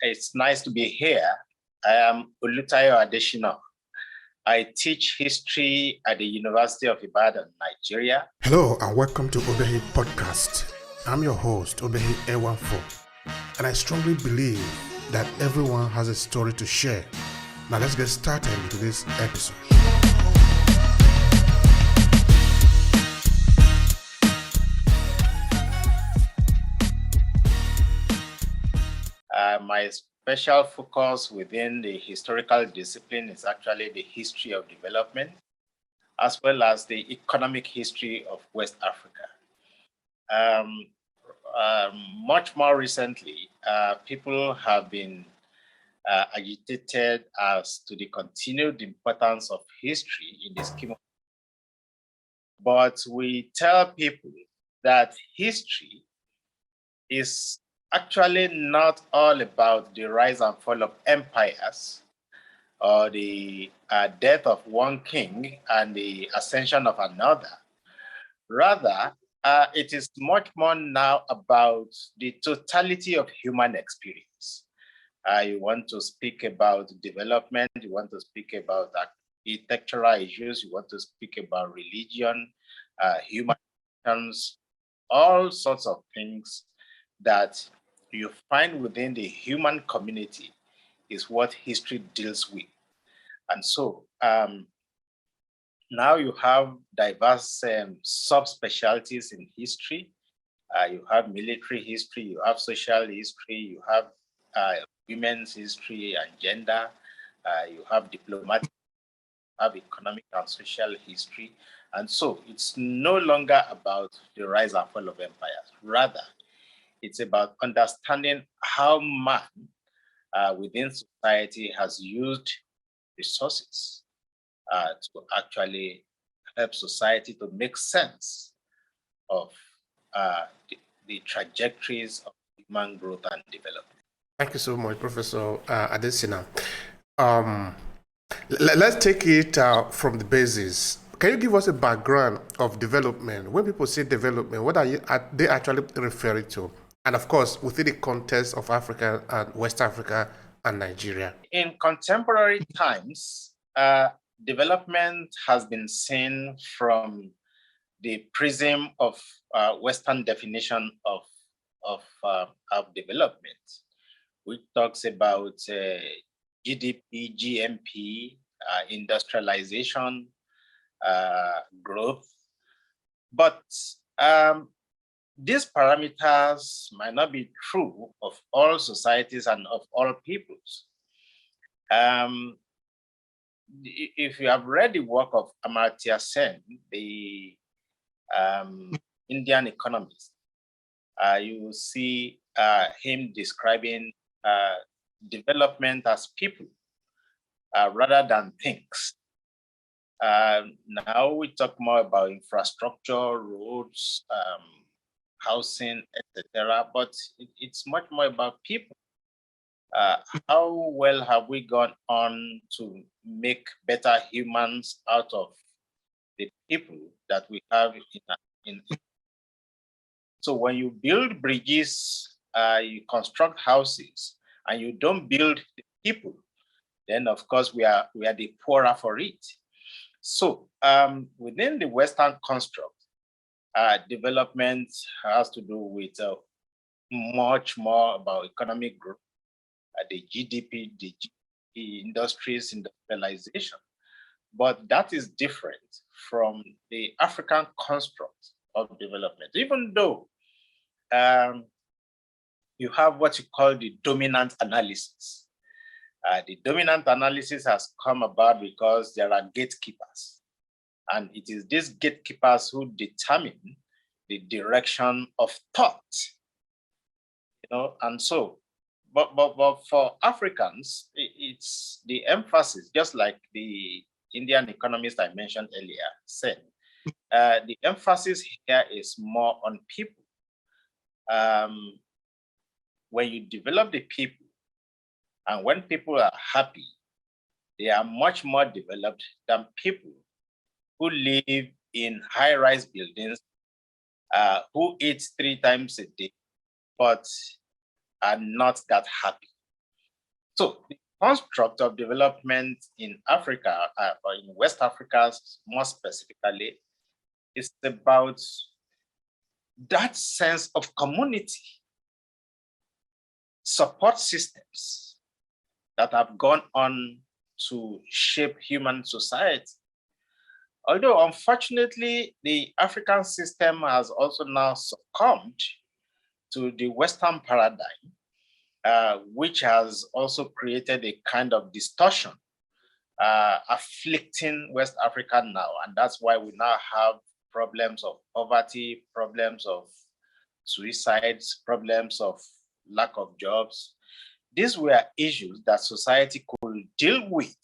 It's nice to be here. I am Olutayo Adesina. I teach history at the University of Ibadan, Nigeria. Hello and welcome to Obehi podcast. I'm your host, Obehi A14, and I strongly believe that everyone has a story to share. Now let's get started into this episode. My special focus within the historical discipline is actually the history of development, as well as the economic history of West Africa. Much more recently, people have been agitated as to the continued importance of history in the scheme of. But we tell people that history is actually not all about the rise and fall of empires or the death of one king and the ascension of another. Rather, it is much more now about the totality of human experience. You want to speak about development, you want to speak about architectural issues, you want to speak about religion, human relations, all sorts of things that you find within the human community is what history deals with. And so now you have diverse subspecialties in history. You have military history, you have social history, you have women's history and gender, you have diplomatic, you have economic and social history. And so it's no longer about the rise and fall of empires. Rather, it's about understanding how man within society has used resources to actually help society to make sense of the trajectories of human growth and development. Thank you so much, Professor Adesina. Let's take it from the basis. Can you give us a background of development? When people say development, what are they actually referring to? And of course, within the context of Africa and West Africa and Nigeria. In contemporary times, development has been seen from the prism of Western definition of development, which talks about GDP, GMP, industrialization, growth. But these parameters might not be true of all societies and of all peoples. If you have read the work of Amartya Sen, the Indian economist, you will see him describing development as people rather than things. Now we talk more about infrastructure, roads, housing, etc. But it's much more about people. How well have we gone on to make better humans out of the people that we have in. So when you build bridges, you construct houses, and you don't build the people, then of course we are the poorer for it. So within the Western construct, development has to do with much more about economic growth, the GDP, the industries, industrialization. But that is different from the African construct of development, even though you have what you call the dominant analysis. The dominant analysis has come about because there are gatekeepers. And it is these gatekeepers who determine the direction of thought. And so, but for Africans, it's the emphasis, just like the Indian economist I mentioned earlier said, the emphasis here is more on people. When you develop the people, and when people are happy, they are much more developed than people who live in high-rise buildings, who eat 3 times a day, but are not that happy. So the construct of development in Africa, or in West Africa more specifically, is about that sense of community, support systems that have gone on to shape human society. Although, unfortunately, the African system has also now succumbed to the Western paradigm, which has also created a kind of distortion afflicting West Africa now. And that's why we now have problems of poverty, problems of suicides, problems of lack of jobs. These were issues that society could deal with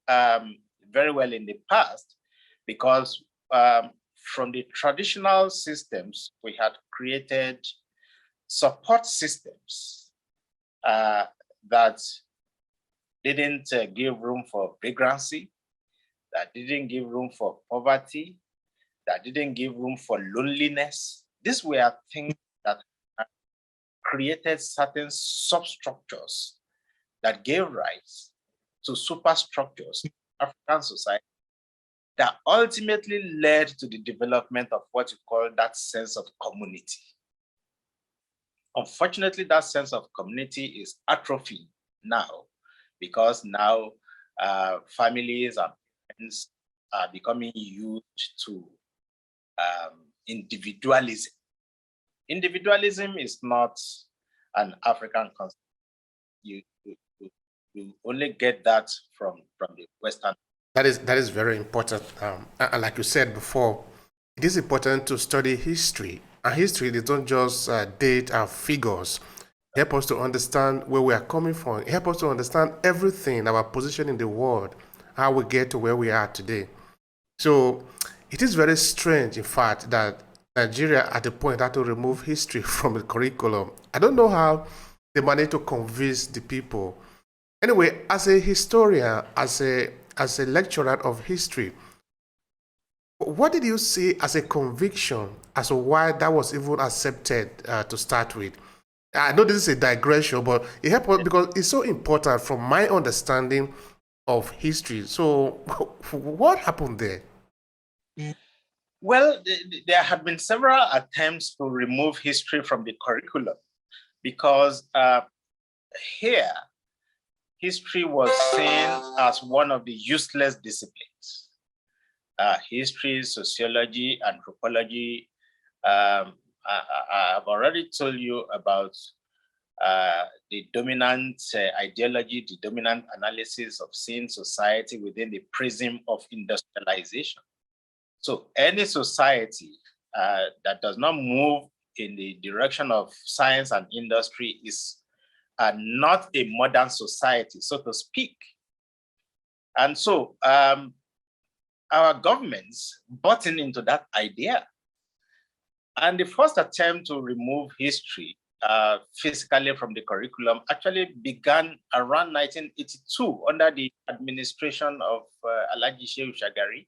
very well in the past, because from the traditional systems, we had created support systems that didn't give room for vagrancy, that didn't give room for poverty, that didn't give room for loneliness. These were things that created certain substructures that gave rise to superstructures in African society that ultimately led to the development of what you call that sense of community. Unfortunately, that sense of community is atrophying now, because now families and parents are becoming used to individualism. Individualism is not an African concept. You only get that from the Western. That is very important. And like you said before, it is important to study history. And history is not just date and figures. Help us to understand where we are coming from. Help us to understand everything, our position in the world, how we get to where we are today. So it is very strange, in fact, that Nigeria at the point had to remove history from the curriculum. I don't know how they managed to convince the people. Anyway, as a historian, as a lecturer of history, what did you see as a conviction as to why that was even accepted to start with? I know this is a digression, but it helped because it's so important from my understanding of history. So, what happened there? Well, there had been several attempts to remove history from the curriculum, because here, history was seen as one of the useless disciplines. History, sociology, anthropology. I've already told you about the dominant ideology, the dominant analysis of seeing society within the prism of industrialization. So any society that does not move in the direction of science and industry is not a modern society, so to speak. And so our governments bought into that idea. And the first attempt to remove history physically from the curriculum actually began around 1982 under the administration of Alhaji Shehu Shagari.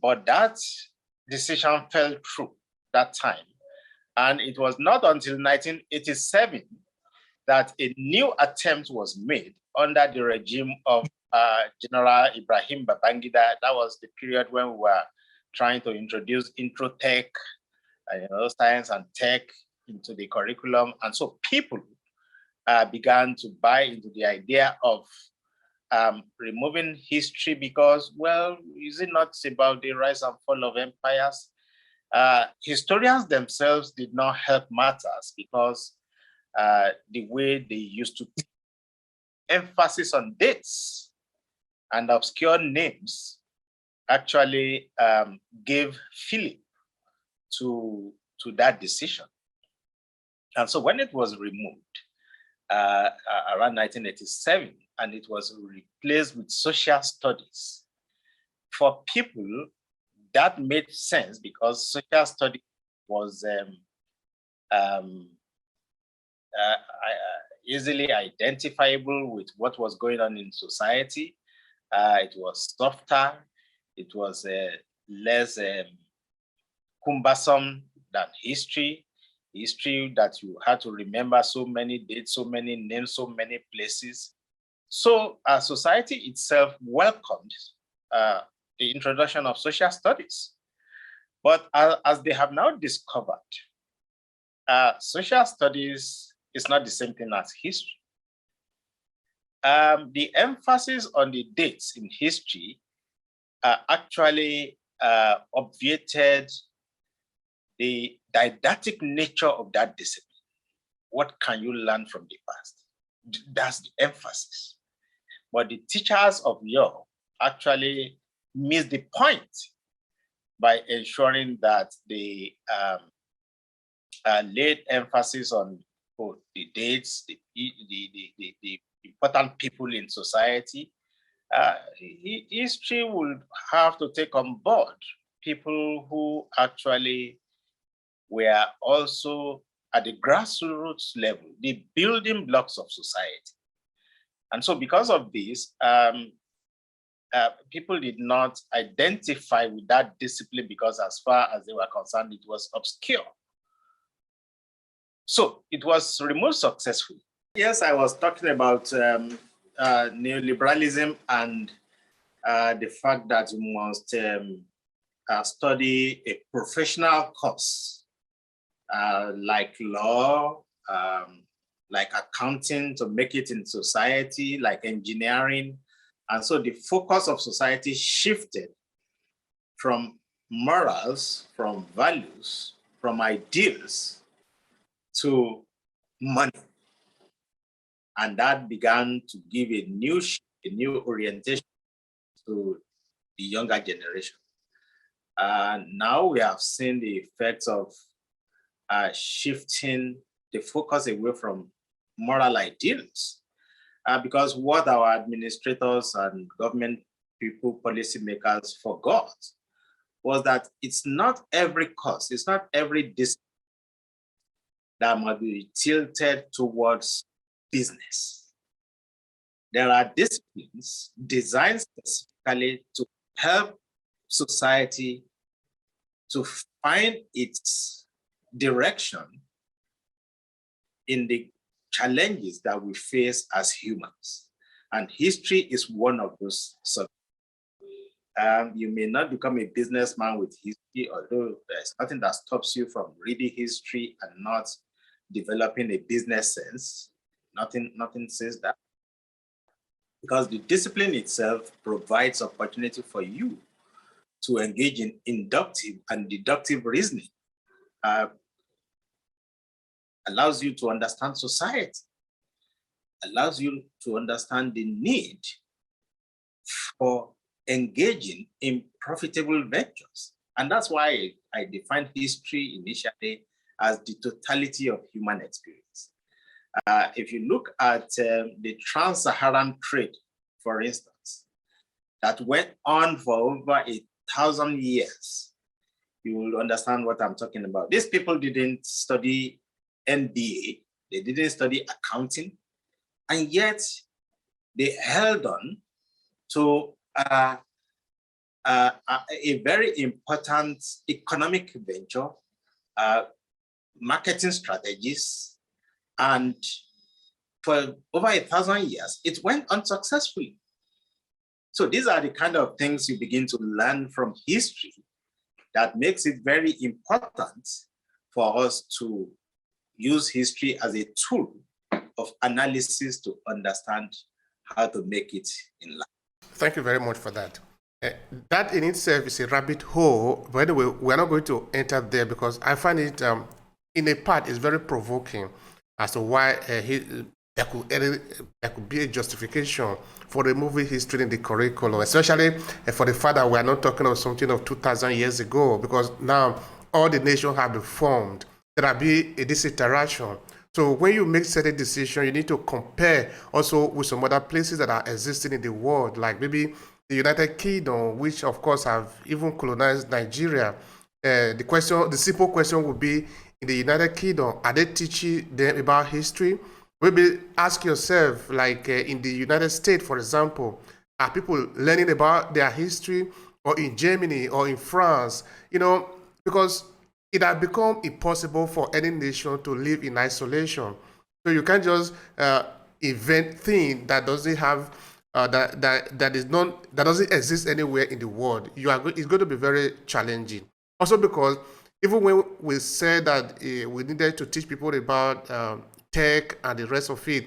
But that decision fell through that time. And it was not until 1987 that a new attempt was made under the regime of General Ibrahim Babangida. That was the period when we were trying to introduce intro tech, science and tech into the curriculum. And so people began to buy into the idea of removing history because, well, is it not about the rise and fall of empires? Historians themselves did not help matters because the way they used to take emphasis on dates and obscure names actually gave fillip to that decision. And so when it was removed around 1987, and it was replaced with social studies, for people, that made sense because social studies was easily identifiable with what was going on in society. It was softer. It was less cumbersome than history. history that you had to remember so many dates, so many names, so many places. So society itself welcomed the introduction of social studies. But as they have now discovered, social studies is not the same thing as history. The emphasis on the dates in history actually obviated the didactic nature of that discipline. What can you learn from the past? That's the emphasis. But the teachers of law actually miss the point by ensuring that they laid emphasis on both the dates, the important people in society. History will have to take on board people who actually were also at the grassroots level, the building blocks of society. And so because of this, people did not identify with that discipline because as far as they were concerned, it was obscure. So it was removed successfully. Yes, I was talking about neoliberalism and the fact that you must study a professional course like law, like accounting to make it in society, like engineering. And so the focus of society shifted from morals, from values, from ideals to money. And that began to give a new orientation to the younger generation. Now we have seen the effects of shifting the focus away from moral ideals. Because what our administrators and government people, policymakers forgot was that it's not every course, it's not every discipline that must be tilted towards business. There are disciplines designed specifically to help society to find its direction in the challenges that we face as humans. And history is one of those subjects. You may not become a businessman with history, although there's nothing that stops you from reading history and not developing a business sense. Nothing says that. Because the discipline itself provides opportunity for you to engage in inductive and deductive reasoning. Allows you to understand society, allows you to understand the need for engaging in profitable ventures. And that's why I defined history initially as the totality of human experience. If you look at the trans-Saharan trade, for instance, that went on for over 1,000 years, you will understand what I'm talking about. These people didn't study MBA, they didn't study accounting, and yet they held on to a very important economic venture, marketing strategies, and for over 1,000 years, it went unsuccessfully. So these are the kind of things you begin to learn from history that makes it very important for us to use history as a tool of analysis to understand how to make it in life. Thank you very much for that. That in itself is a rabbit hole. By the way, we're not going to enter there because I find it, in a part, is very provoking as to why there could be a justification for removing history in the curriculum, especially for the fact that we are not talking of something of 2,000 years ago, because now all the nations have been formed. There will be this interaction. So when you make certain decisions, you need to compare also with some other places that are existing in the world, like maybe the United Kingdom, which of course have even colonized Nigeria. The simple question would be, in the United Kingdom, are they teaching them about history? Maybe ask yourself, like in the United States, for example, are people learning about their history, or in Germany or in France? You know, because it had become impossible for any nation to live in isolation. So you can't just invent thing that doesn't have that is not that doesn't exist anywhere in the world. It's going to be very challenging. Also because even when we said that we needed to teach people about tech and the rest of it,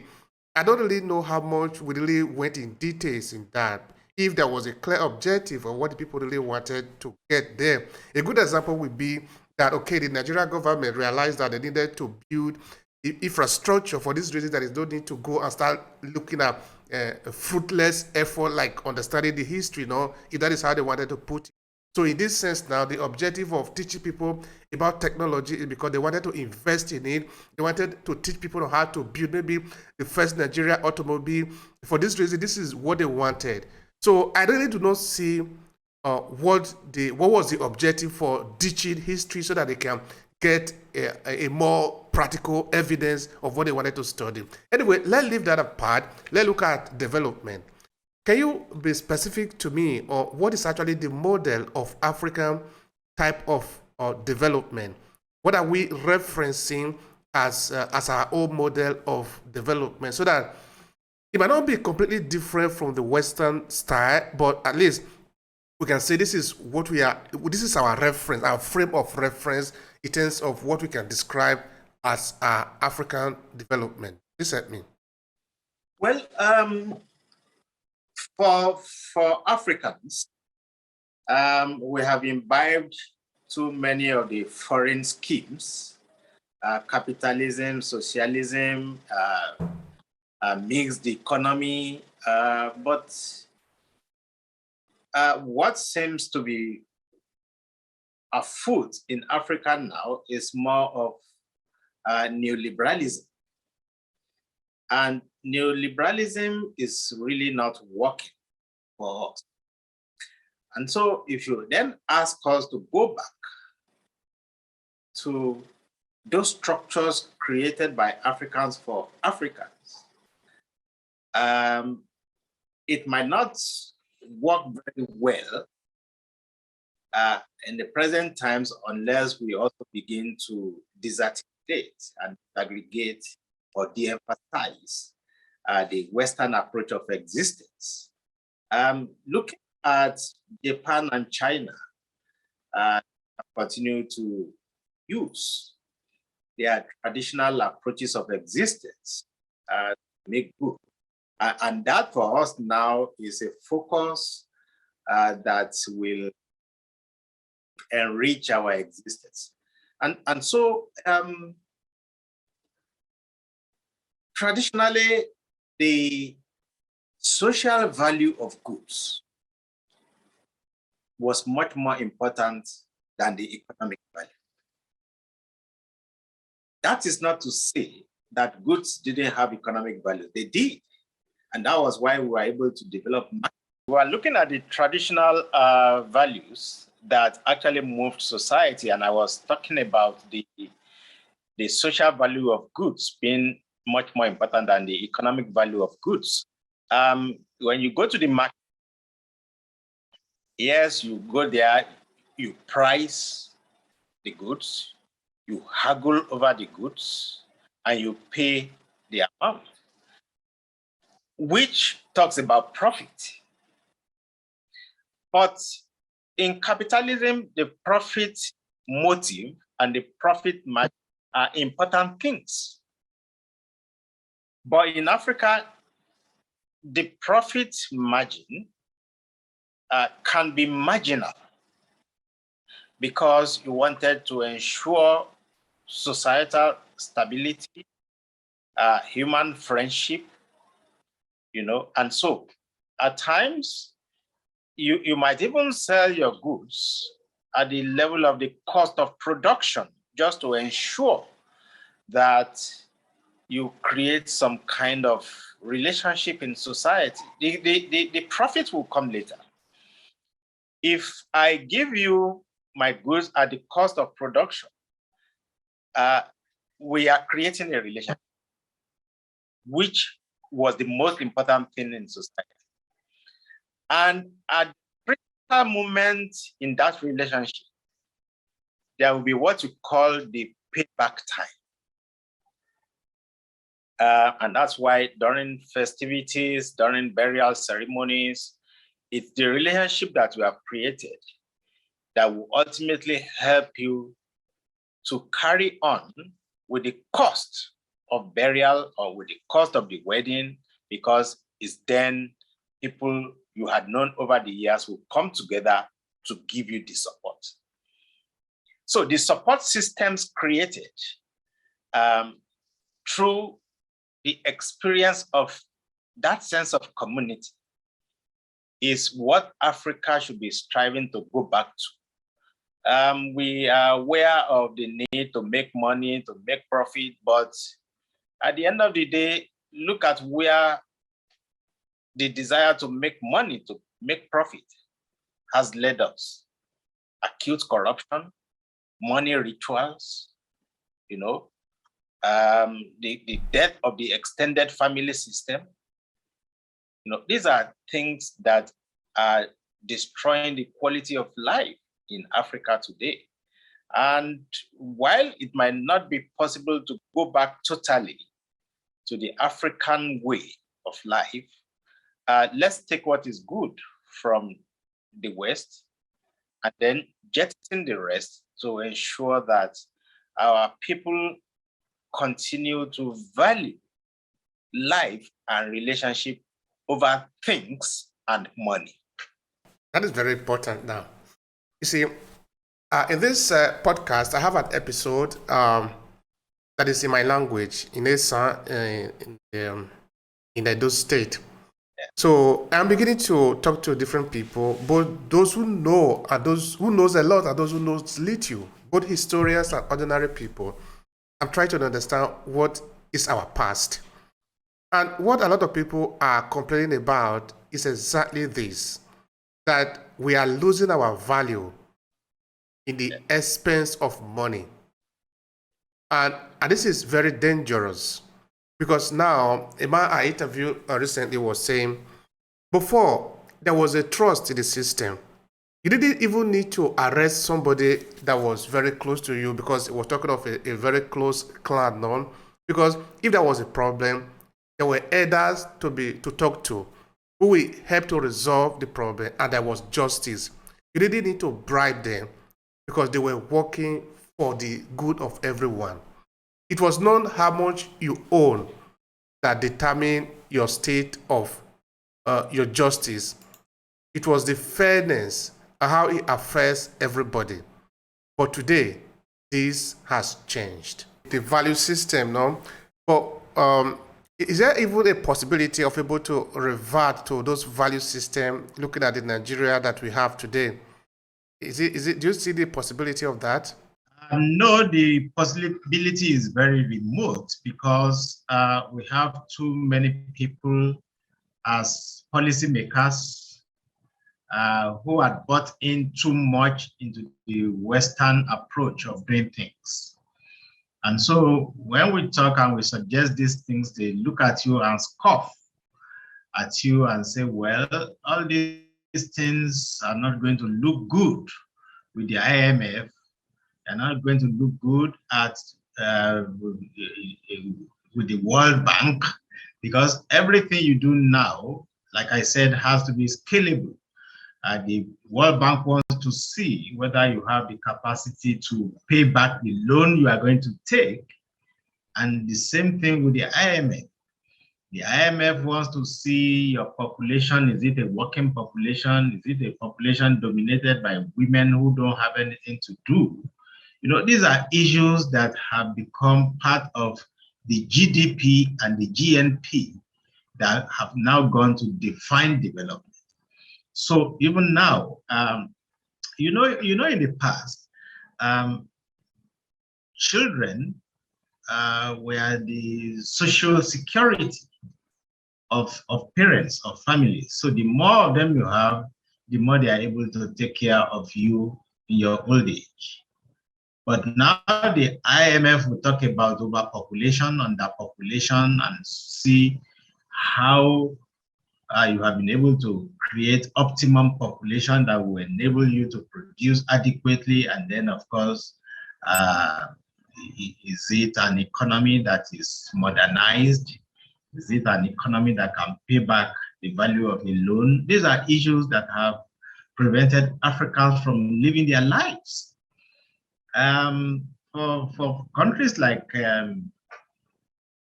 I don't really know how much we really went in details in that. If there was a clear objective of what the people really wanted to get there. A good example would be that, okay, the Nigerian government realized that they needed to build infrastructure for this reason, that is no need to go and start looking at a fruitless effort like understanding the history, if that is how they wanted to put it. So in this sense now, the objective of teaching people about technology is because they wanted to invest in it. They wanted to teach people how to build maybe the first Nigerian automobile. For this reason, this is what they wanted. So I really do not see what was the objective for teaching history so that they can get a more practical evidence of what they wanted to study. Anyway, let's leave that apart. Let's look at development. Can you be specific to me, or what is actually the model of African type of development? What are we referencing as our own model of development, so that it might not be completely different from the Western style, but at least we can say this is what we are. This is our reference, our frame of reference in terms of what we can describe as our African development. Please help me. Well, for Africans, we have imbibed too many of the foreign schemes, capitalism, socialism, mixed economy, but what seems to be afoot in Africa now is more of neoliberalism. And neoliberalism is really not working for us. And so if you then ask us to go back to those structures created by Africans for Africans, it might not work very well in the present times unless we also begin to disarticulate and aggregate or de-emphasize the Western approach of existence. Looking at Japan and China, continue to use their traditional approaches of existence to make good. And that for us now is a focus that will enrich our existence. And so traditionally, the social value of goods was much more important than the economic value. That is not to say that goods didn't have economic value. They did. And that was why we were able to develop. We are looking at the traditional values that actually moved society. And I was talking about the social value of goods being much more important than the economic value of goods. When you go to the market, yes, you go there, you price the goods, you haggle over the goods, and you pay the amount, which talks about profit. But in capitalism, the profit motive and the profit margin are important things. But in Africa, the profit margin can be marginal because you wanted to ensure societal stability, human friendship, and so at times you might even sell your goods at the level of the cost of production just to ensure that you create some kind of relationship in society. The profit will come later. If I give you my goods at the cost of production, we are creating a relationship, which was the most important thing in society. And at the critical moment in that relationship, there will be what you call the payback time. And that's why during festivities, during burial ceremonies, it's the relationship that we have created that will ultimately help you to carry on with the cost of burial or with the cost of the wedding, because it's then people you had known over the years will come together to give you the support. So the support systems created through the experience of that sense of community is what Africa should be striving to go back to. We are aware of the need to make money, to make profit, but at the end of the day, look at where the desire to make money, to make profit has led us. Acute corruption, money rituals, the death of the extended family system. These are things that are destroying the quality of life in Africa today. And while it might not be possible to go back totally to the African way of life, let's take what is good from the West and then jettison the rest to ensure that our people continue to value life and relationship over things and money. That is very important now. You see, in this podcast, I have an episode that is in my language, in Esa, in Edo State. Yeah. So I'm beginning to talk to different people, both those who know and those who knows a lot and those who knows little, both historians and ordinary people. I'm trying to understand what is our past. And what a lot of people are complaining about is exactly this, that we are losing our value in the expense of money. And this is very dangerous, because now a man I interviewed recently was saying, before there was a trust in the system. You didn't even need to arrest somebody that was very close to you, because we're talking of a very close clan known. Because if there was a problem, there were elders to talk to who will help to resolve the problem, and there was justice. You didn't need to bribe them because they were working for the good of everyone. It was not how much you own that determined your state of your justice. It was the fairness and how it affects everybody. But today, this has changed. The value system, no? But is there even a possibility of able to revert to those value system, looking at the Nigeria that we have today? Is it? Do you see the possibility of that? No, the possibility is very remote, because we have too many people as policymakers who had bought in too much into the Western approach of doing things. And so when we talk and we suggest these things, they look at you and scoff at you and say, well, all these things are not going to look good with the IMF. They're not going to look good at with the World Bank, because everything you do now, like I said, has to be scalable. The World Bank wants to see whether you have the capacity to pay back the loan you are going to take. And the same thing with the IMF. The IMF wants to see your population. Is it a working population? Is it a population dominated by women who don't have anything to do? These are issues that have become part of the GDP and the GNP that have now gone to define development. So even now, in the past, children were the social security of parents, of families. So the more of them you have, the more they are able to take care of you in your old age. But now the IMF will talk about overpopulation, underpopulation, and see how you have been able to create optimum population that will enable you to produce adequately, and then, of course, Is it an economy that is modernized? Is it an economy that can pay back the value of a loan? These are issues that have prevented Africans from living their lives. For countries like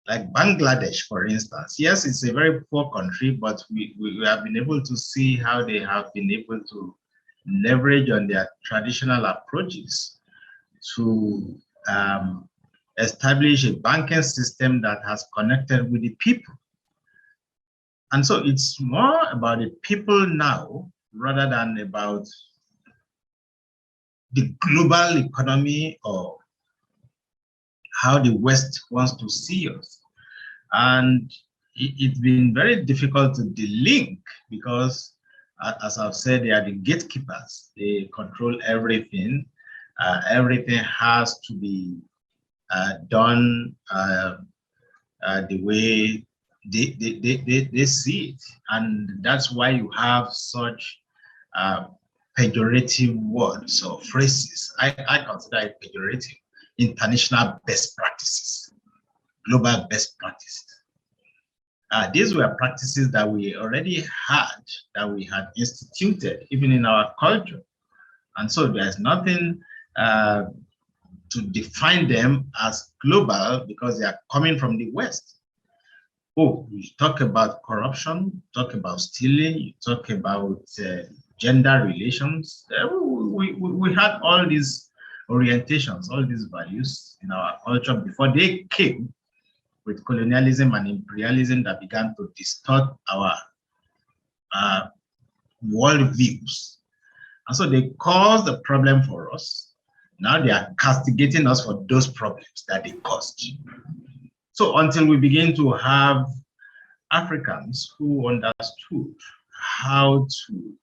Bangladesh, for instance, yes, it's a very poor country, but we have been able to see how they have been able to leverage on their traditional approaches to establish a banking system that has connected with the people. And so it's more about the people now rather than about the global economy or how the West wants to see us. And it's been very difficult to delink because, as I've said, they are the gatekeepers. They control everything. Everything has to be done the way they see it. And that's why you have such pejorative words or phrases. I consider it pejorative. International best practices, global best practices. These were practices that we already had, that we had instituted, even in our culture. And so there's nothing to define them as global because they are coming from the West. Oh, you talk about corruption, talk about stealing, you talk about gender relations. We had all these orientations, all these values in our culture before they came with colonialism and imperialism that began to distort our world views. And so they caused the problem for us. Now they are castigating us for those problems that they caused. So until we begin to have Africans who understood how to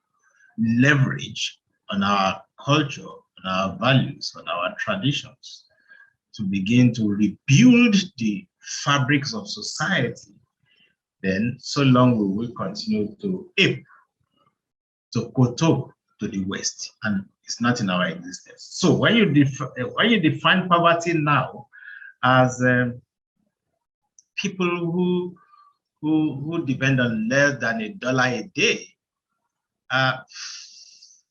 leverage on our culture, on our values, on our traditions, to begin to rebuild the fabrics of society, then so long we will continue to ape, to kowtow to the West, and it's not in our existence. So when you define poverty now as people who depend on less than $1 a day,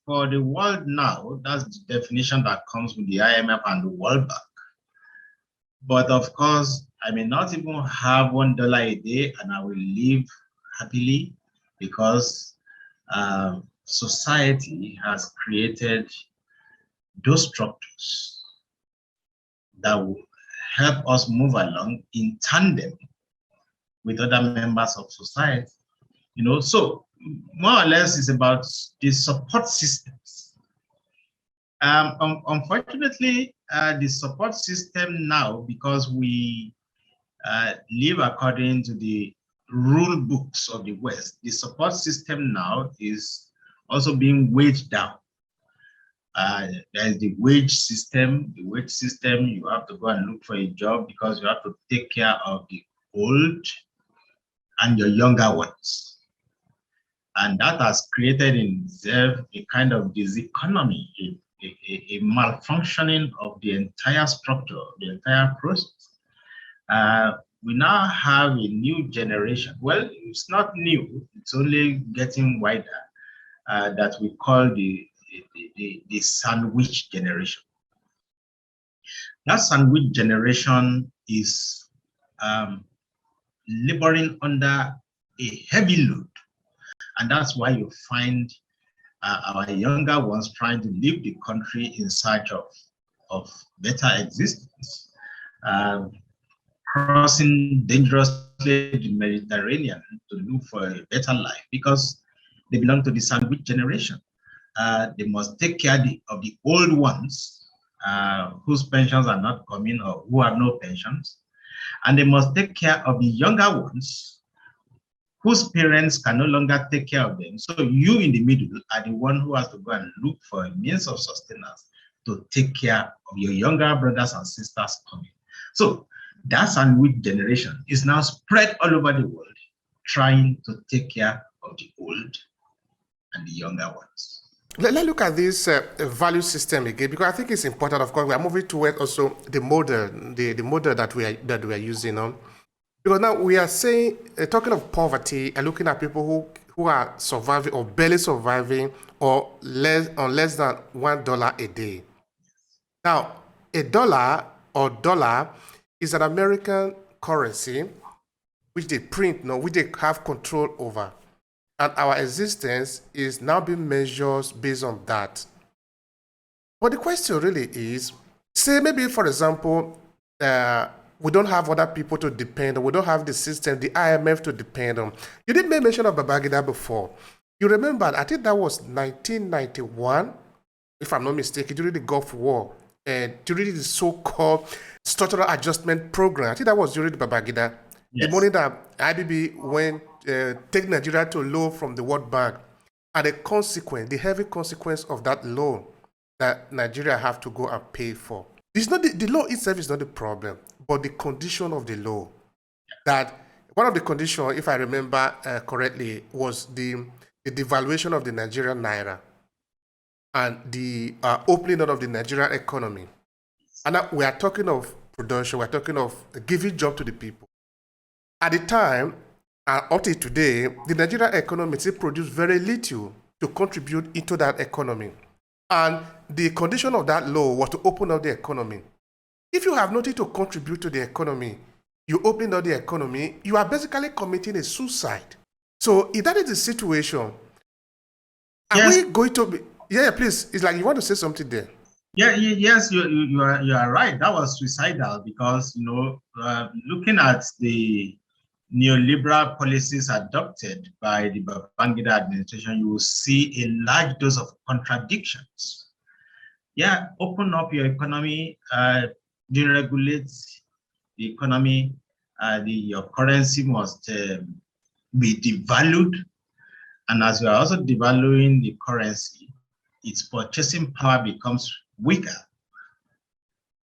for the world now, that's the definition that comes with the IMF and the World Bank. But of course, I may not even have $1 a day and I will live happily because society has created those structures that will help us move along in tandem with other members of society. You know, so more or less it's about the support systems. Unfortunately, the support system now, because we live according to the rule books of the West, the support system now is also being weighed down. There's the wage system. The wage system, you have to go and look for a job because you have to take care of the old and your younger ones. And that has created in itself a kind of diseconomy, a malfunctioning of the entire structure, the entire process. We now have a new generation. Well, it's not new, it's only getting wider, that we call the sandwich generation. That sandwich generation is laboring under a heavy load. And that's why you find our younger ones trying to leave the country in search of better existence, crossing dangerously the Mediterranean to look for a better life because they belong to the sandwich generation. They must take care of the old ones whose pensions are not coming or who have no pensions. And they must take care of the younger ones whose parents can no longer take care of them. So you in the middle are the one who has to go and look for a means of sustenance to take care of your younger brothers and sisters coming. So that sandwich generation is now spread all over the world, trying to take care of the old and the younger ones. Let's look at this value system again, because I think it's important. Of course, we are moving towards also the model, the model that we are using on. Because now we are saying, talking of poverty and looking at people who are surviving or barely surviving or less than $1 a day. Now, a dollar is an American currency which they print, which they have control over. And our existence is now being measured based on that. But the question really is, say maybe, for example, we don't have other people to depend on, we don't have the system, the IMF to depend on. You did make mention of Babangida before. You remember, I think that was 1991, if I'm not mistaken, during the Gulf War, and during the so-called structural adjustment program. I think that was during the Babangida. Yes. The money that IBB went take Nigeria to loan from the World Bank, and the heavy consequence of that loan that Nigeria have to go and pay for. It's not the law itself is not the problem, but the condition of the law. That one of the conditions, if I remember correctly, was the devaluation of the Nigerian naira and the opening up of the Nigerian economy. And now we are talking of production, we're talking of giving job to the people. At the time, up to today, the Nigerian economy still produced very little to contribute into that economy. And the condition of that law was to open up the economy. If you have nothing to contribute to the economy, you open up the economy, you are basically committing a suicide. So if that is the situation, are we going to be, please, it's like you want to say something there. Yes, you are right. That was suicidal because, looking at the neoliberal policies adopted by the Babangida administration, you will see a large dose of contradictions. Yeah, open up your economy, deregulate the economy, your currency must be devalued. And as you are also devaluing the currency, its purchasing power becomes weaker,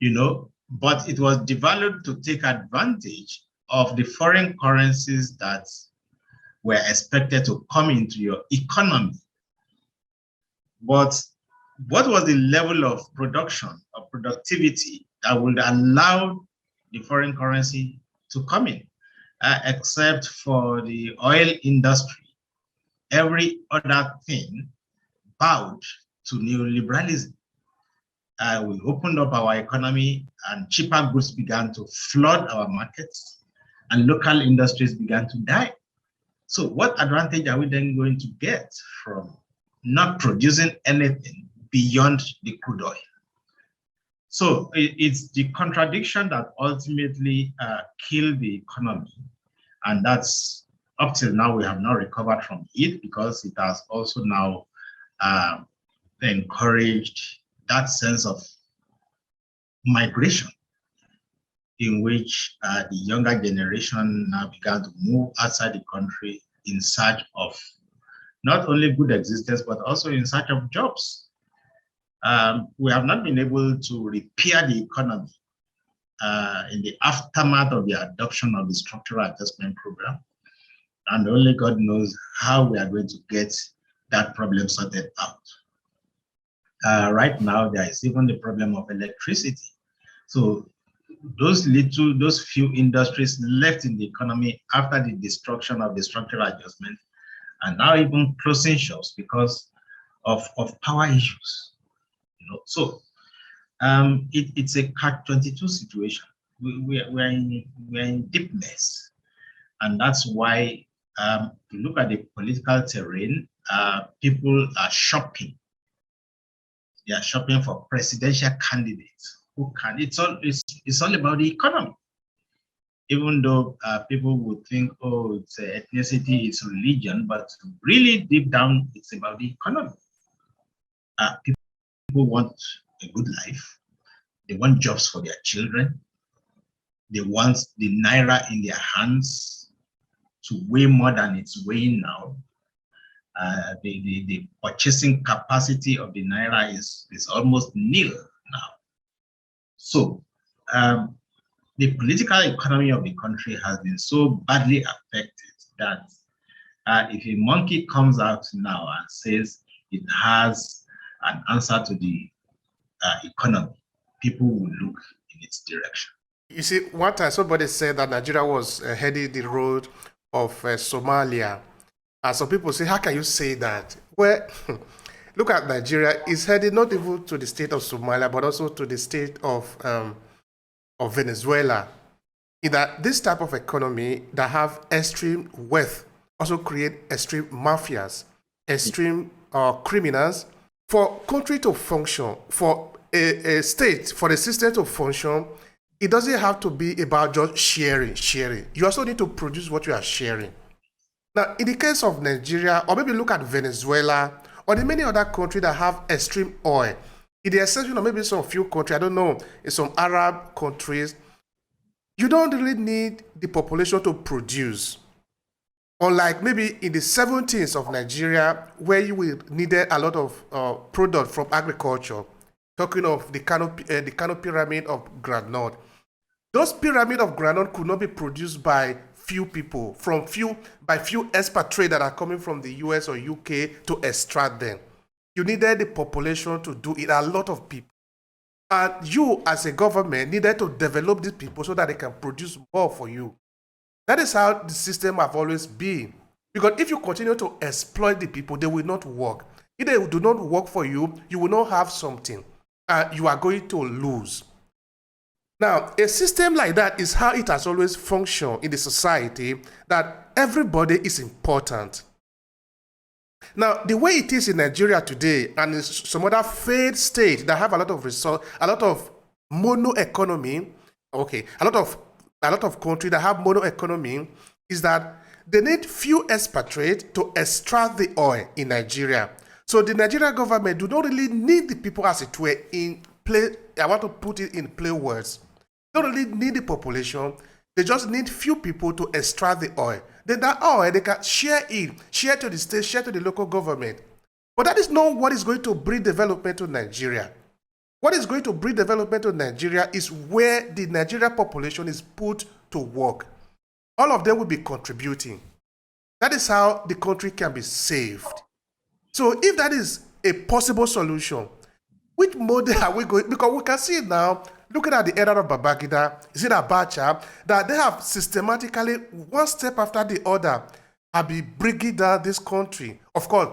but it was devalued to take advantage of the foreign currencies that were expected to come into your economy. But what was the level of production, of productivity that would allow the foreign currency to come in? Except for the oil industry, every other thing bowed to neoliberalism. We opened up our economy and cheaper goods began to flood our markets and local industries began to die. So what advantage are we then going to get from not producing anything beyond the crude oil? So it's the contradiction that ultimately killed the economy. And that's, up till now, we have not recovered from it because it has also now encouraged that sense of migration in which the younger generation now began to move outside the country in search of not only good existence, but also in search of jobs. We have not been able to repair the economy in the aftermath of the adoption of the structural adjustment program. And only God knows how we are going to get that problem sorted out. Right now, there is even the problem of electricity. So those few industries left in the economy after the destruction of the structural adjustment are now even closing shops because of power issues. So it's a catch-22 situation. We're in deep mess, and that's why to look at the political terrain, people are shopping. They are shopping for presidential candidates who can. It's all about the economy. Even though people would think, oh, it's ethnicity, it's religion, but really deep down, it's about the economy. People want a good life. They want jobs for their children. They want the naira in their hands to weigh more than it's weighing now. The purchasing capacity of the naira is almost nil now. So the political economy of the country has been so badly affected that if a monkey comes out now and says it has an answer to the economy, people will look in its direction. You see, one time somebody said that Nigeria was heading the road of Somalia. And some people say, how can you say that? Well, look at Nigeria. It's heading not even to the state of Somalia, but also to the state of Venezuela. In that this type of economy that have extreme wealth also create extreme mafias, extreme criminals. For country to function, for a state, for the system to function, it doesn't have to be about just sharing. You also need to produce what you are sharing. Now, in the case of Nigeria, or maybe look at Venezuela, or the many other countries that have extreme oil, in the exception of maybe some few countries, I don't know, in some Arab countries, you don't really need the population to produce. Unlike maybe in the 70s of Nigeria, where you will needed a lot of product from agriculture, talking of the Kano pyramid of groundnut. Those pyramid of groundnut could not be produced by few people, by few expatriates that are coming from the US or UK to extract them. You needed the population to do it, a lot of people. And you, as a government, needed to develop these people so that they can produce more for you. That is how the system have always been. Because if you continue to exploit the people, they will not work. If they do not work for you, you will not have something. And you are going to lose. Now, a system like that is how it has always functioned in the society, that everybody is important. Now, the way it is in Nigeria today, and in some other failed states that have a lot of resource, a lot of mono economy, okay, a lot of countries that have mono economy, is that they need few expatriates to extract the oil in Nigeria. So the Nigerian government do not really need the people, as it were, in play. I want to put it in plain words. They don't really need the population. They just need few people to extract the oil. Then that oil, they can share it, share to the state, share to the local government. But that is not what is going to bring development to Nigeria. What is going to bring development to Nigeria is where the Nigerian population is put to work. All of them will be contributing. That is how the country can be saved. So if that is a possible solution, which model are we going? Because we can see it now, looking at the era of Babangida, is it Abacha, that they have systematically, one step after the other, have been bringing down this country. Of course,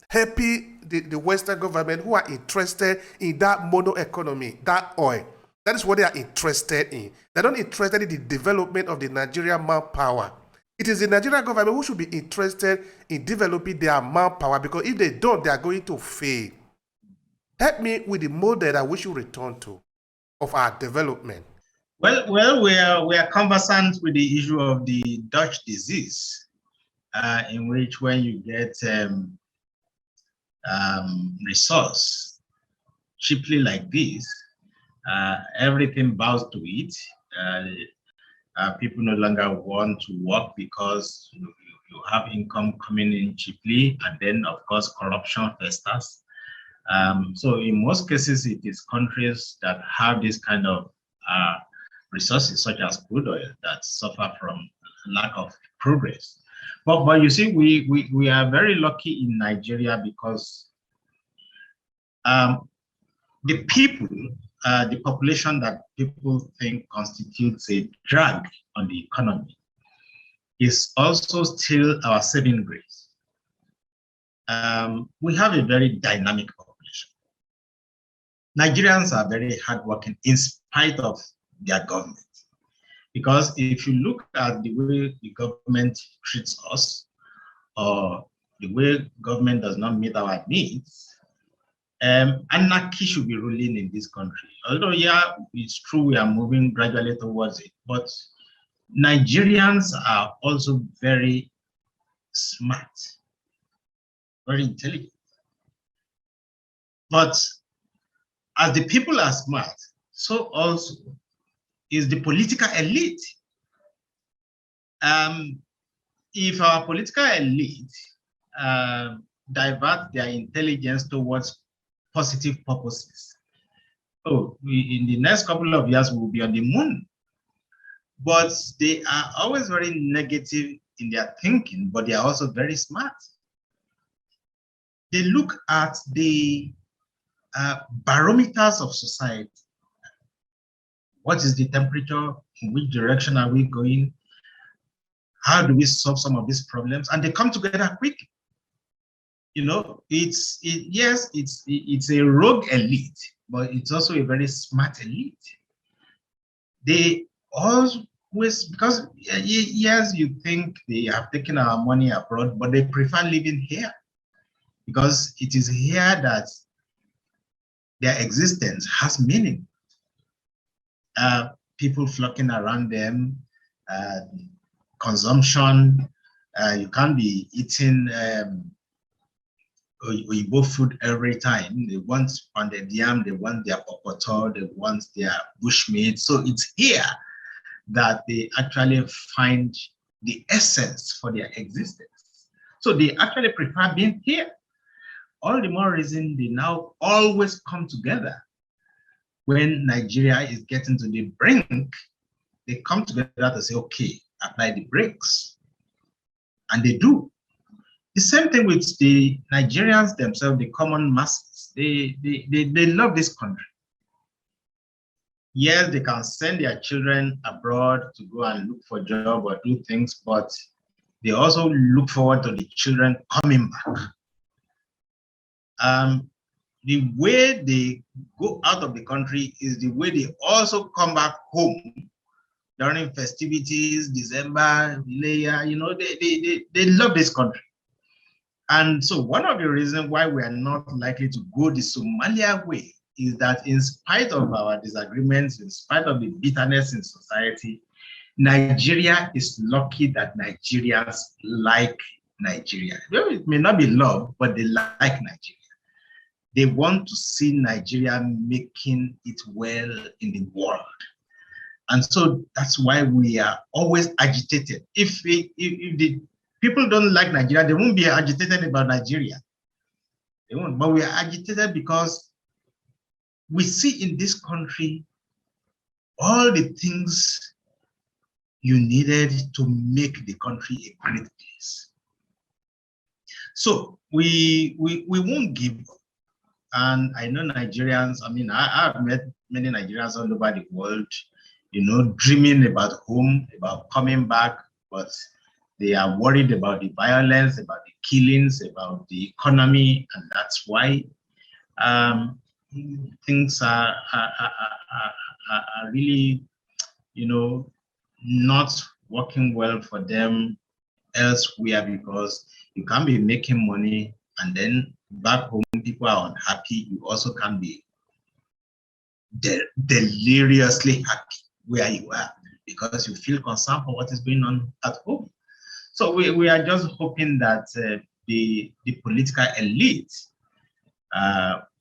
helping the Western government who are interested in that mono economy, that oil. That is what they are interested in. They're not interested in the development of the Nigerian manpower. It is the Nigerian government who should be interested in developing their manpower, because if they don't, they are going to fail. Help me with the model that we should return to of our development. Well, we are conversant with the issue of the Dutch disease, in which when you get resource cheaply like this, everything bows to it. People no longer want to work because you have income coming in cheaply, and then of course corruption festers. So in most cases, it is countries that have this kind of resources, such as crude oil, that suffer from lack of progress. But you see, we are very lucky in Nigeria because the people, the population that people think constitutes a drag on the economy, is also still our saving grace. We have a very dynamic population. Nigerians are very hardworking in spite of their government. Because if you look at the way the government treats us, or the way government does not meet our needs, anarchy should be ruling in this country. Although, yeah, it's true we are moving gradually towards it, but Nigerians are also very smart, very intelligent. But as the people are smart, so also is the political elite. If our political elite divert their intelligence towards positive purposes, in the next couple of years, we will be on the moon. But they are always very negative in their thinking, but they are also very smart. they look at the barometers of society. What is the temperature? In which direction are we going? How do we solve some of these problems? And they come together quickly. You know, yes, it's a rogue elite, but it's also a very smart elite. They always, because yes, you think they have taken our money abroad, but they prefer living here because it is here that their existence has meaning. People flocking around them, consumption. You can't be eating Oyibo food every time. They want pounded yam, they want their popoto, they want their bushmeat. So it's here that they actually find the essence for their existence. So they actually prefer being here. All the more reason they now always come together. When Nigeria is getting to the brink, they come together to say, okay, apply the brakes. And they do. The same thing with the Nigerians themselves, the common masses. They love this country. Yes, they can send their children abroad to go and look for a job or do things, but they also look forward to the children coming back. The way they go out of the country is the way they also come back home during festivities, December, Leia, you know, they love this country. And so one of the reasons why we are not likely to go the Somalia way is that in spite of our disagreements, in spite of the bitterness in society, Nigeria is lucky that Nigerians like Nigeria. It may not be love, but they like Nigeria. They want to see Nigeria making it well in the world. And so that's why we are always agitated. If the people don't like Nigeria, they won't be agitated about Nigeria. They won't, but we are agitated because we see in this country all the things you needed to make the country a great place. So we won't give up. And I know Nigerians, I mean, I've met many Nigerians all over the world, you know, dreaming about home, about coming back, but they are worried about the violence, about the killings, about the economy, and that's why things are really, you know, not working well for them elsewhere, because you can't be making money and then back home people are unhappy. You also can't be deliriously happy where you are because you feel concerned for what is going on at home. So we are just hoping that the political elite,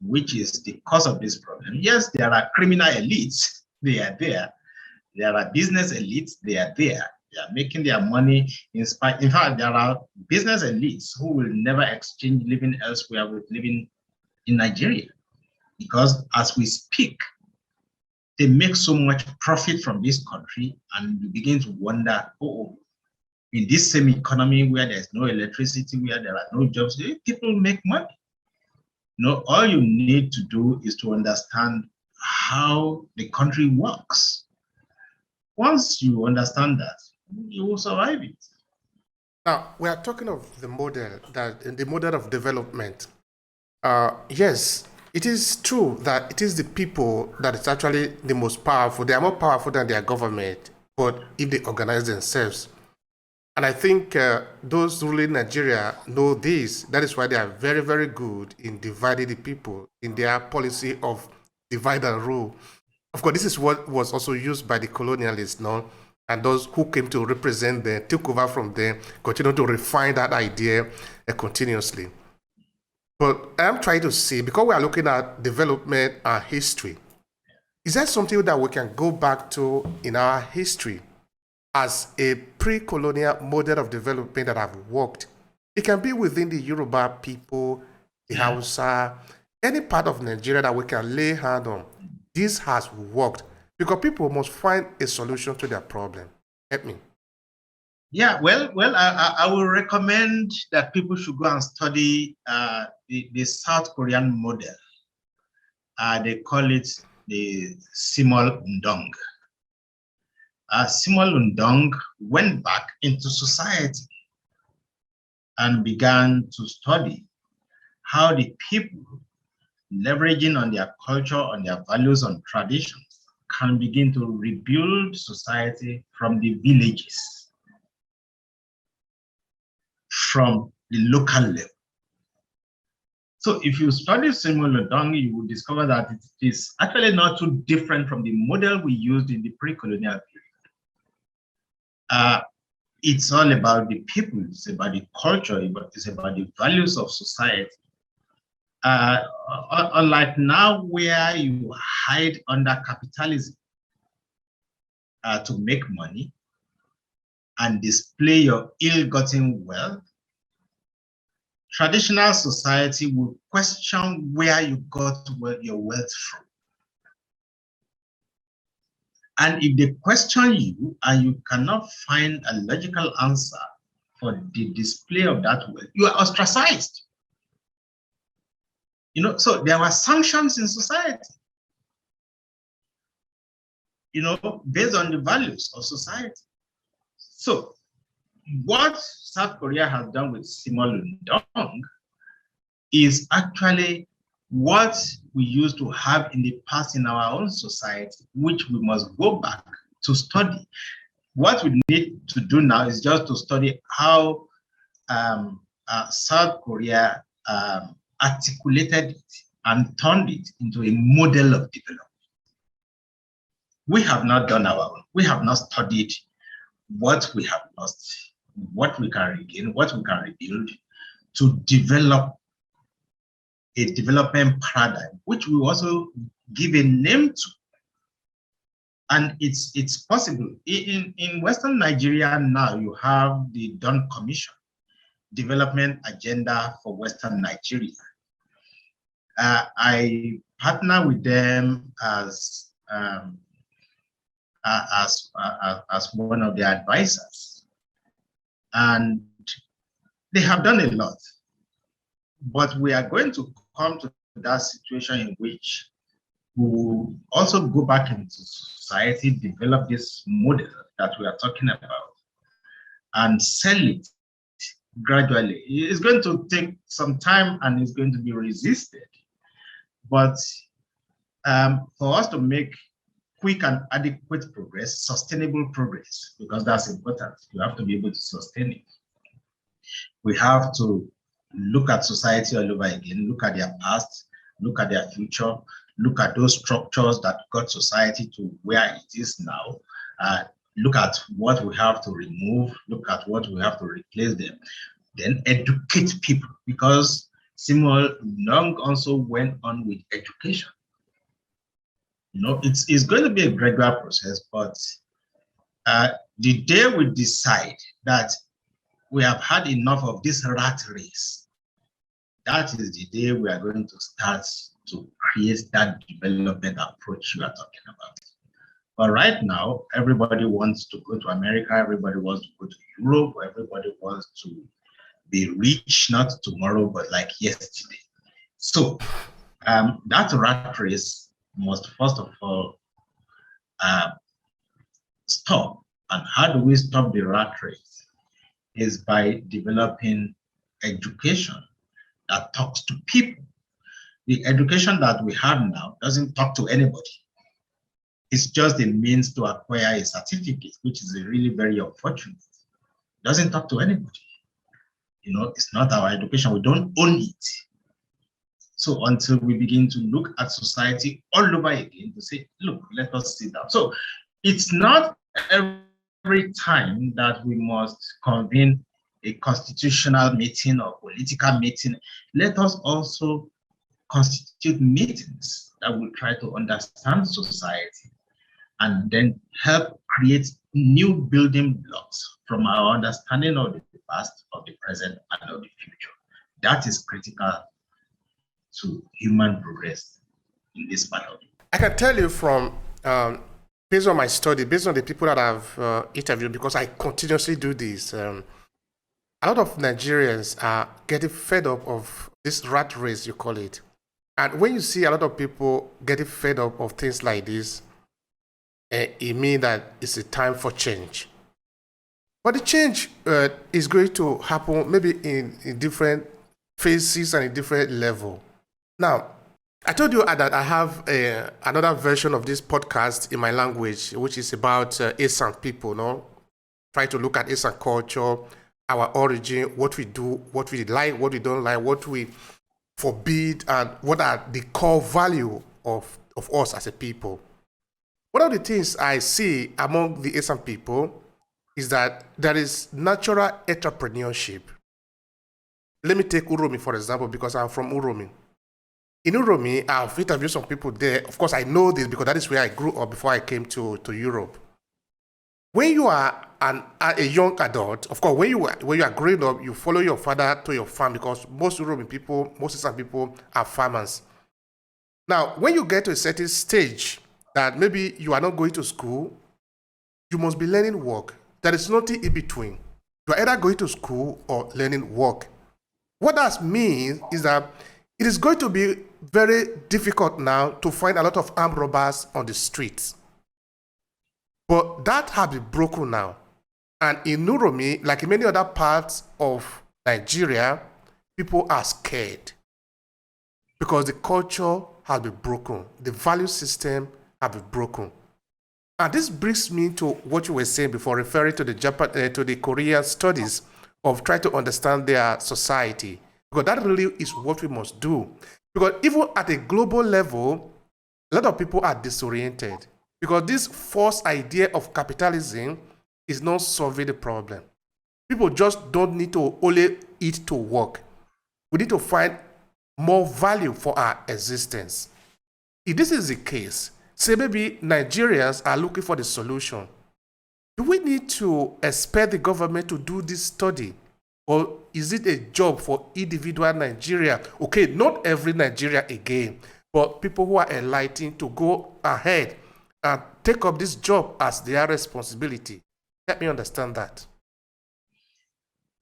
which is the cause of this problem. Yes, there are criminal elites, they are there. There are business elites, they are there. They are making their money in spite. In fact, there are business elites who will never exchange living elsewhere with living in Nigeria. Because as we speak, they make so much profit from this country, and you begin to wonder, oh, in this same economy where there's no electricity, where there are no jobs, people make money. No, all you need to do is to understand how the country works. Once you understand that, you will survive it. Now, we are talking of the model of development. Yes, it is true that it is the people that is actually the most powerful. They are more powerful than their government, but if they organize themselves. And I think those ruling Nigeria know this. That is why they are very, very good in dividing the people in their policy of divide and rule. Of course, this is what was also used by the colonialists, no? And those who came to represent them, took over from them, continue to refine that idea continuously. But I'm trying to see, because we are looking at development and history, is that something that we can go back to in our history as a pre-colonial model of development that have worked? It can be within the Yoruba people, the Hausa, any part of Nigeria that we can lay hand on. This has worked because people must find a solution to their problem. Help me. Yeah, I will recommend that people should go and study the South Korean model. They call it the Simol Undong. Simol Undong went back into society and began to study how the people, leveraging on their culture, on their values, on traditions, can begin to rebuild society from the villages, from the local level. So if you study Samuel Odong, you will discover that it is actually not too different from the model we used in the pre-colonial period. It's all about the people, it's about the culture, it's about the values of society. Unlike now, where you hide under capitalism to make money and display your ill-gotten wealth, traditional society will question where you got your wealth from. And if they question you and you cannot find a logical answer for the display of that wealth, you are ostracized. You know, so there were sanctions in society, you know, based on the values of society. So what South Korea has done with Simol Undong is actually what we used to have in the past in our own society, which we must go back to study. What we need to do now is just to study how South Korea articulated it and turned it into a model of development. We have not done our own. We have not studied what we have lost, what we can regain, what we can rebuild to develop a development paradigm, which we also give a name to. And it's possible. In Western Nigeria now, you have the Dawn Commission, Development Agenda for Western Nigeria. I partner with them as one of their advisors, and they have done a lot. But we are going to come to that situation in which we will also go back into society, develop this model that we are talking about, and sell it gradually. It's going to take some time and it's going to be resisted. But for us to make quick and adequate progress, sustainable progress, because that's important, you have to be able to sustain it. We have to look at society all over again, look at their past, look at their future, look at those structures that got society to where it is now, look at what we have to remove, look at what we have to replace them, then educate people, because Simol Long also went on with education. You know, it's going to be a gradual process, but the day we decide that we have had enough of this rat race, that is the day we are going to start to create that development approach you are talking about. But right now, everybody wants to go to America, everybody wants to go to Europe, everybody wants to be rich, not tomorrow, but like yesterday. So that rat race must first of all stop. And how do we stop the rat race? Is by developing education that talks to people. The education that we have now doesn't talk to anybody. It's just a means to acquire a certificate, which is really very unfortunate. It doesn't talk to anybody. You know, it's not our education. We don't own it. So until we begin to look at society all over again to say, look, let us sit down. So it's not every time that we must convene a constitutional meeting or political meeting. Let us also constitute meetings that will try to understand society and then help create new building blocks from our understanding of the past, of the present, and of the future. That is critical to human progress in this part of it. I can tell you from based on my study, based on the people that I've interviewed, because I continuously do this, a lot of Nigerians are getting fed up of this rat race, you call it. And when you see a lot of people getting fed up of things like this, it means that it's a time for change. But the change is going to happen maybe in different phases and in different level. Now, I told you that I have another version of this podcast in my language, which is about Esan people, no? Try to look at Esan culture, our origin, what we do, what we like, what we don't like, what we forbid, and what are the core value of us as a people. One of the things I see among the Esan people is that there is natural entrepreneurship. Let me take Uromi, for example, because I'm from Uromi. In Uromi, I've interviewed some people there. Of course, I know this because that is where I grew up before I came to Europe. When you are a young adult, of course, when you are growing up, you follow your father to your farm because most Uromi people, most Eastern people are farmers. Now, when you get to a certain stage that maybe you are not going to school, you must be learning work. There is nothing in between. You are either going to school or learning work. What that means is that it is going to be very difficult now to find a lot of armed robbers on the streets. But that has been broken now. And in Uromi, like in many other parts of Nigeria, people are scared because the culture has been broken. The value system has been broken. And this brings me to what you were saying before, referring to the Korean studies of trying to understand their society. Because that really is what we must do. Because even at a global level, a lot of people are disoriented. Because this false idea of capitalism is not solving the problem. People just don't need to only eat to work. We need to find more value for our existence. If this is the case, say maybe Nigerians are looking for the solution. Do we need to expect the government to do this study? Or is it a job for individual Nigeria? Okay, not every Nigeria again, but people who are enlightened to go ahead and take up this job as their responsibility. Let me understand that.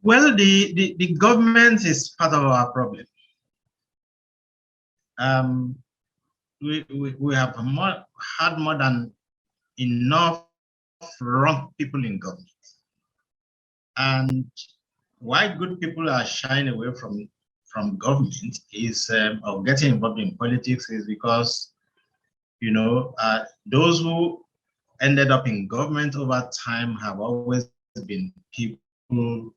Well, the government is part of our problem. We have had more than enough wrong people in government. And why good people are shying away from government is or getting involved in politics is because, you know, those who ended up in government over time have always been people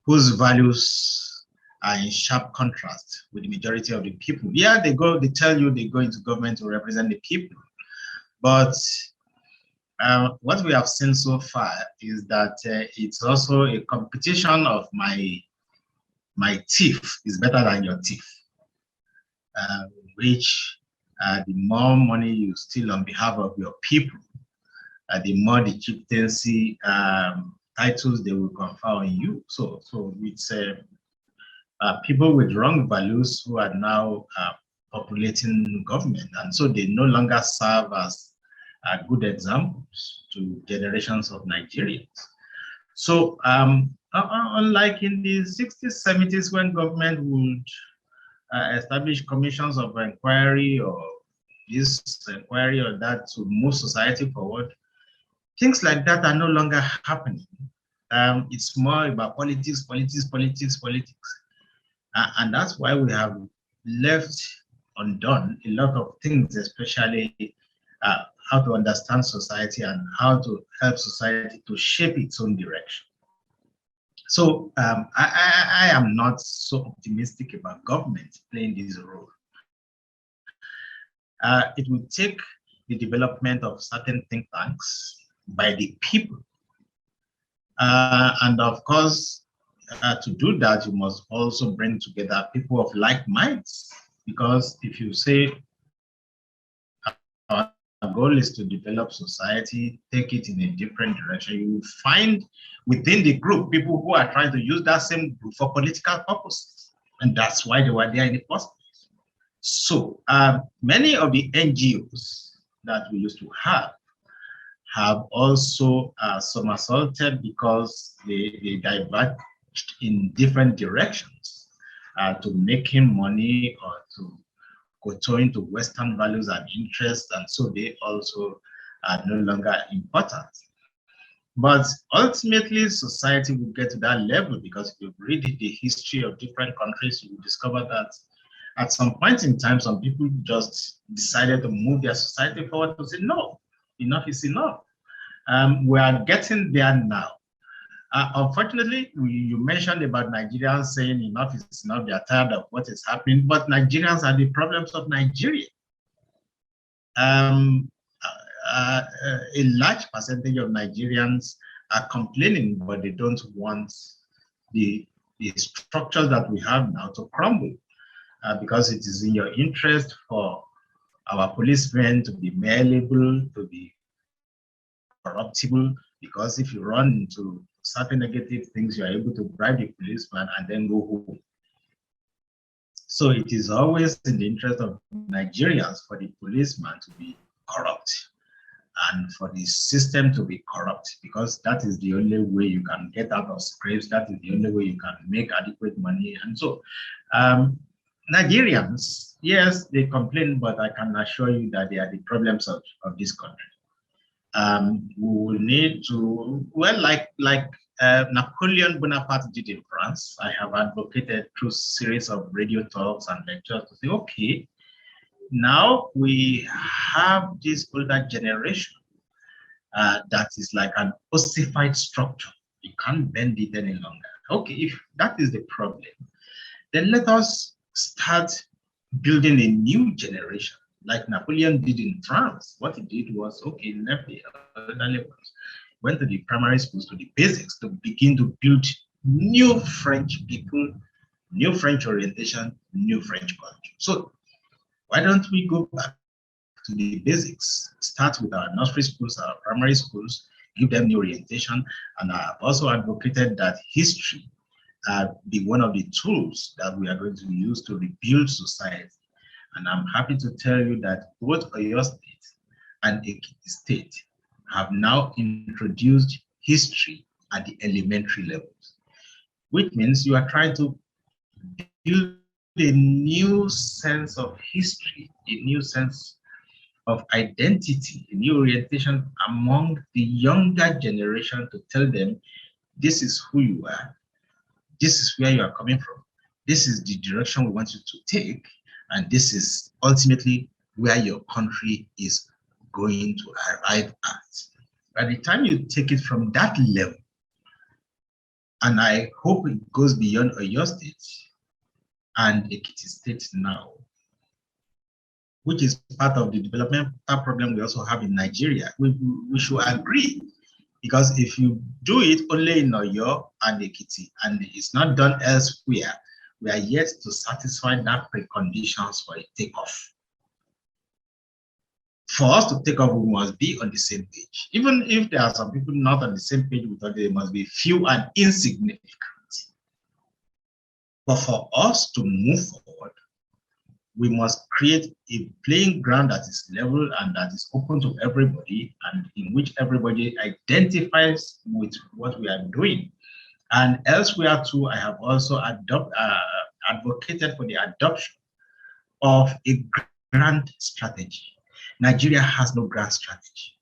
whose values are in sharp contrast with the majority of the people. Yeah, they tell you they go into government to represent the people, but what we have seen so far is that it's also a competition of my thief is better than your thief, which the more money you steal on behalf of your people, the more the chieftaincy titles they will confer on you. So it's people with wrong values who are now populating government, and so they no longer serve as good examples to generations of Nigerians. So unlike in the 60s, 70s, when government would establish commissions of inquiry or this inquiry or that to move society forward, things like that are no longer happening. It's more about politics. And that's why we have left undone a lot of things, especially how to understand society and how to help society to shape its own direction. So I am not so optimistic about government playing this role. It will take the development of certain think tanks by the people. And of course, to do that, you must also bring together people of like minds. Because if you say our goal is to develop society, take it in a different direction, you will find within the group people who are trying to use that same group for political purposes. And that's why they were there in the first place. So many of the NGOs that we used to have have also somersaulted because they diverged in different directions to making money or to go into Western values and interests, and so they also are no longer important. But ultimately, society will get to that level because if you read the history of different countries, you will discover that at some point in time, some people just decided to move their society forward to say, no, enough is enough. We are getting there now. Unfortunately, you mentioned about Nigerians saying enough is enough, they are tired of what is happening, but Nigerians are the problems of Nigeria. A large percentage of Nigerians are complaining, but they don't want the structures that we have now to crumble because it is in your interest for our policemen to be malleable, to be corruptible, because if you run into certain negative things, you are able to bribe the policeman and then go home. So it is always in the interest of Nigerians for the policeman to be corrupt and for the system to be corrupt, because that is the only way you can get out of scrapes. That is the only way you can make adequate money. And so Nigerians, yes, they complain, but I can assure you that they are the problems of this country. We will need to, well, like Napoleon Bonaparte did in France, I have advocated through series of radio talks and lectures to say, okay, now we have this older generation that is like an ossified structure. You can't bend it any longer. Okay, if that is the problem, then let us start building a new generation, like Napoleon did in France. What he did was, okay, left the elderly ones, went to the primary schools, to the basics, to begin to build new French people, new French orientation, new French culture. So why don't we go back to the basics, start with our nursery schools, our primary schools, give them new orientation. And I have also advocated that history be one of the tools that we are going to use to rebuild society. And I'm happy to tell you that both Oyo State and Ekiti State have now introduced history at the elementary levels, which means you are trying to build a new sense of history, a new sense of identity, a new orientation among the younger generation to tell them, this is who you are, this is where you are coming from, this is the direction we want you to take, and this is ultimately where your country is going to arrive at. By the time you take it from that level, and I hope it goes beyond Oyo State and Ekiti State now, which is part of the developmental problem we also have in Nigeria, we should agree. Because if you do it only in Oyo and Ekiti, and it's not done elsewhere, we are yet to satisfy that preconditions for a takeoff. For us to take off, we must be on the same page. Even if there are some people not on the same page with us, they must be few and insignificant. But for us to move forward, we must create a playing ground that is level and that is open to everybody, and in which everybody identifies with what we are doing. And elsewhere too, I have also advocated for the adoption of a grand strategy. Nigeria has no grand strategy.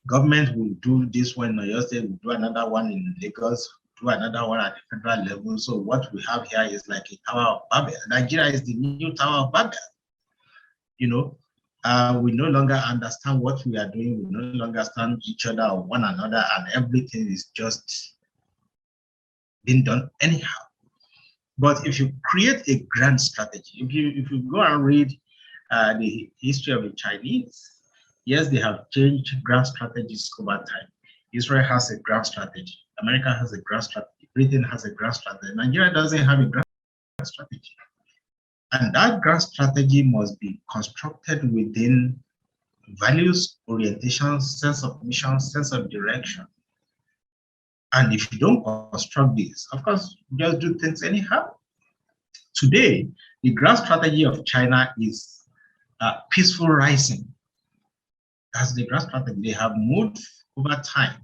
Government will do this one in Oyo State, will do another one in Lagos, do another one at the federal level. So what we have here is like a Tower of Babel. Nigeria is the new Tower of Babel. You know, we no longer understand what we are doing. We no longer understand each other or one another, and everything is just being done anyhow. But if you create a grand strategy, if you go and read the history of the Chinese, yes, they have changed grand strategies over time. Israel has a grand strategy. America has a grand strategy. Britain has a grand strategy. Nigeria doesn't have a grand strategy. And that grand strategy must be constructed within values, orientation, sense of mission, sense of direction. And if you don't construct this, of course, you just do things anyhow. Today, the grand strategy of China is peaceful rising. That's the grand strategy. They have moved over time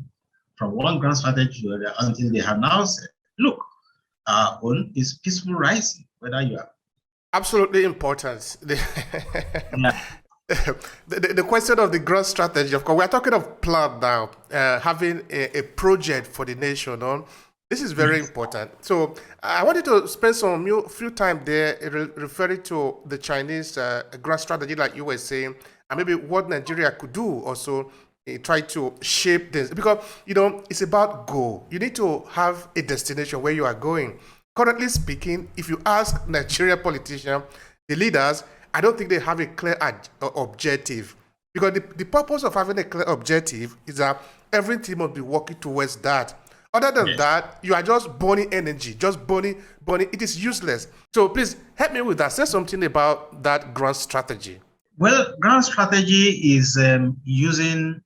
from one grand strategy to the other until they have now said, look, our own is peaceful rising, whether you are. Absolutely important. Yeah. The question of the growth strategy, of course, we're talking of plan now, having a project for the nation on. This is very important. So I wanted to spend some few time there referring to the Chinese growth strategy, like you were saying, and maybe what Nigeria could do also try to shape this. Because, it's about goal. You need to have a destination where you are going. Currently speaking, if you ask Nigerian politicians, the leaders, I don't think they have a clear objective. Because the purpose of having a clear objective is that everything must be working towards that. Other than that, you are just burning energy, just burning. It is useless. So please help me with that. Say something about that grand strategy. Well, grand strategy is using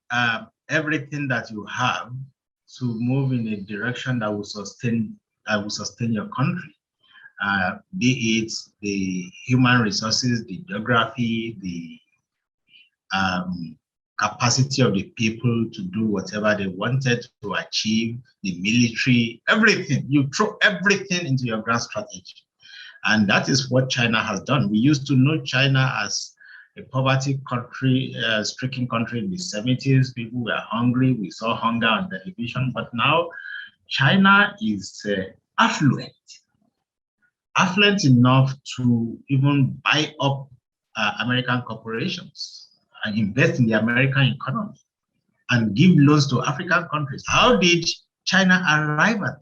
everything that you have to move in a direction that will sustain your country. Be it the human resources, the geography, the capacity of the people to do whatever they wanted to achieve, the military, everything. You throw everything into your grand strategy. And that is what China has done. We used to know China as a poverty country, stricken country in the 70s. People were hungry. We saw hunger on television. But now China is affluent enough to even buy up American corporations and invest in the American economy and give loans to African countries. How did China arrive at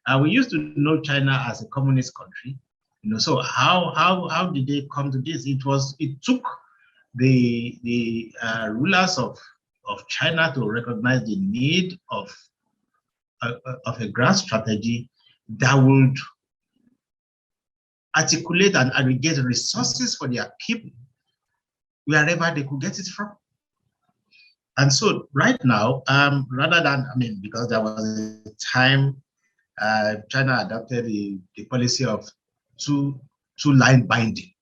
that? We used to know China as a communist country, so how did they come to this? It took the rulers of China to recognize the need of a grand strategy that would articulate and aggregate resources for their people wherever they could get it from. And so right now, rather than, because there was a time China adopted the policy of two-line binding.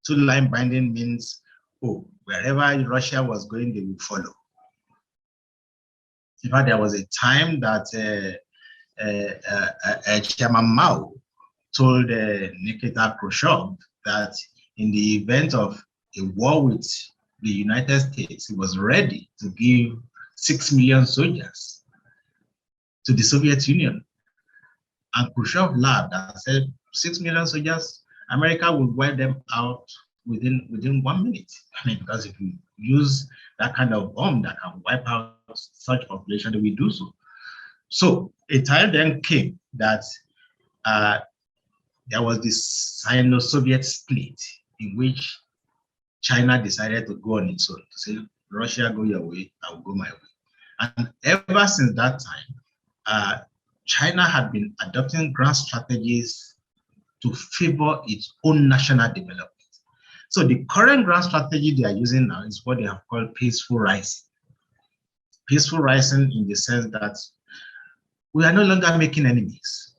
Two-line binding means, wherever Russia was going, they will follow. In fact, there was a time that Chairman Mao told Nikita Khrushchev that in the event of a war with the United States, he was ready to give 6 million soldiers to the Soviet Union. And Khrushchev laughed and said, 6 million soldiers, America will wipe them out within 1 minute. Because if you use that kind of bomb that can wipe out such population, we do so. So a time then came that there was this Sino-Soviet split in which China decided to go on its own, to say, Russia, go your way, I will go my way. And ever since that time, China had been adopting grand strategies to favor its own national development. So the current grand strategy they are using now is what they have called peaceful rising. Peaceful rising in the sense that we are no longer making enemies.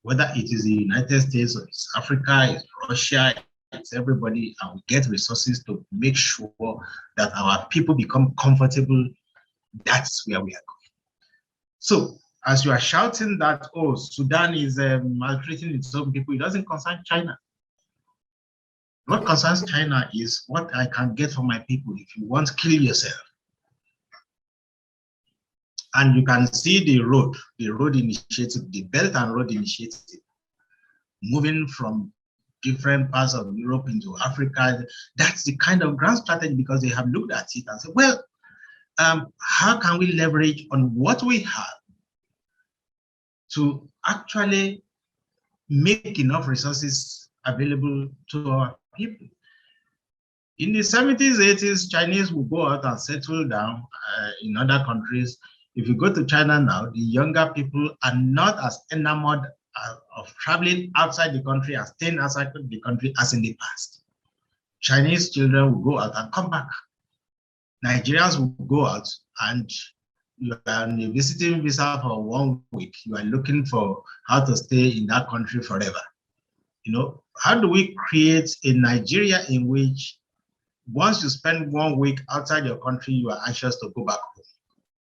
Whether it is the United States or it's Africa, it's Russia, it's everybody, and we get resources to make sure that our people become comfortable. That's where we are going. So as you are shouting that, Sudan is maltreating its own people, it doesn't concern China. What concerns China is what I can get from my people. If you want, kill yourself. And you can see the road initiative, the Belt and Road Initiative, moving from different parts of Europe into Africa. That's the kind of grand strategy, because they have looked at it and said, well, how can we leverage on what we have to actually make enough resources available to our people? In the 70s, 80s, Chinese will go out and settle down in other countries. If you go to China now, the younger people are not as enamored of traveling outside the country and staying outside the country as in the past. Chinese children will go out and come back. Nigerians will go out, and you are on a visiting visa for 1 week. You are looking for how to stay in that country forever. How do we create a Nigeria in which once you spend 1 week outside your country, you are anxious to go back home.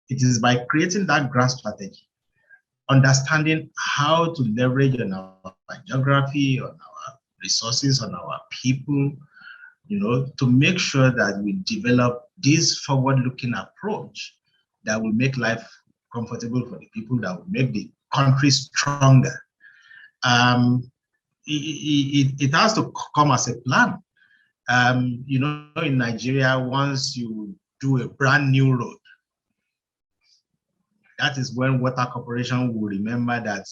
It is by creating that grand strategy, understanding how to leverage on our geography, on our resources, on our people, to make sure that we develop this forward-looking approach that will make life comfortable for the people, that will make the country stronger. It has to come as a plan. In Nigeria, once you do a brand new road, that is when water corporation will remember that,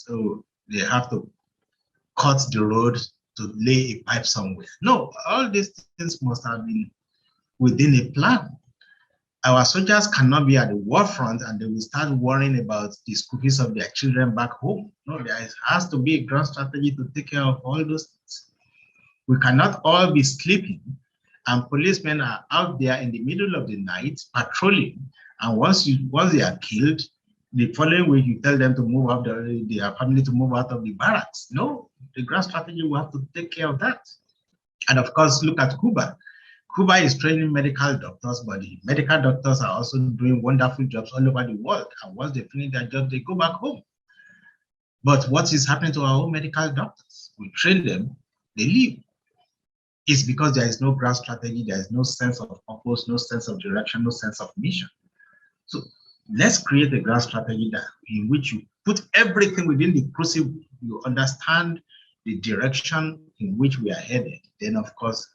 they have to cut the road to lay a pipe somewhere. No, all these things must have been within a plan. Our soldiers cannot be at the war front and they will start worrying about the school fees of their children back home. No, there has to be a grand strategy to take care of all those things. We cannot all be sleeping and policemen are out there in the middle of the night patrolling, and once they are killed, the following week you tell them to move out, their family to move out of the barracks. No, the grand strategy will have to take care of that. And of course, look at Cuba. Cuba is training medical doctors, but the medical doctors are also doing wonderful jobs all over the world. And once they finish their job, they go back home. But what is happening to our own medical doctors? We train them, they leave. It's because there is no grand strategy, there is no sense of purpose, no sense of direction, no sense of mission. So let's create a grand strategy in which you put everything within the crucible, you understand the direction in which we are headed. Then, of course,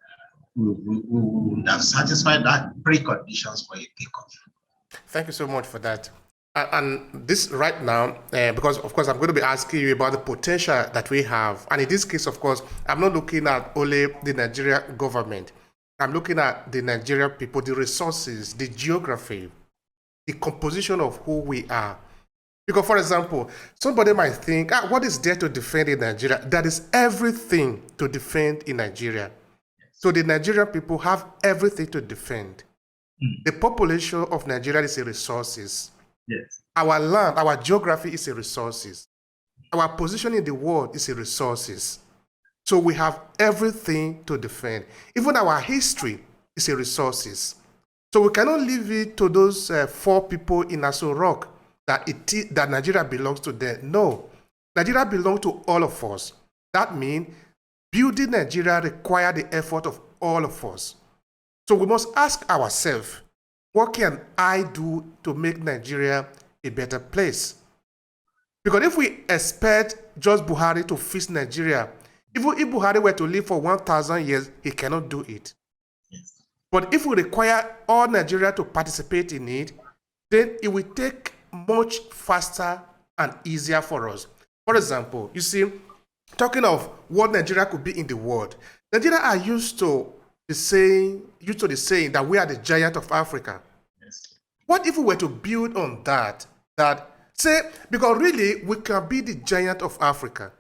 we would have satisfied that preconditions for a takeoff. Thank you so much for that. And this right now, because of course I'm going to be asking you about the potential that we have. And in this case, of course, I'm not looking at only the Nigerian government. I'm looking at the Nigerian people, the resources, the geography, the composition of who we are. Because, for example, somebody might think, what is there to defend in Nigeria? That is everything to defend in Nigeria. So the Nigerian people have everything to defend. The population of Nigeria is a resources. Yes. Our land, our geography is a resources. Our position in the world is a resources. So we have everything to defend. Even our history is a resources. So we cannot leave it to those 4 people in Aso Rock that Nigeria belongs to them. No, Nigeria belongs to all of us. That means building Nigeria requires the effort of all of us. So we must ask ourselves, what can I do to make Nigeria a better place? Because if we expect just Buhari to fix Nigeria, even if Buhari were to live for 1,000 years, he cannot do it. Yes. But if we require all Nigeria to participate in it, then it will take much faster and easier for us. For example, you see, talking of what Nigeria could be in the world, Nigeria are used to the saying that we are the giant of Africa. Yes. What if we were to build on that say, because really we can be the giant of Africa.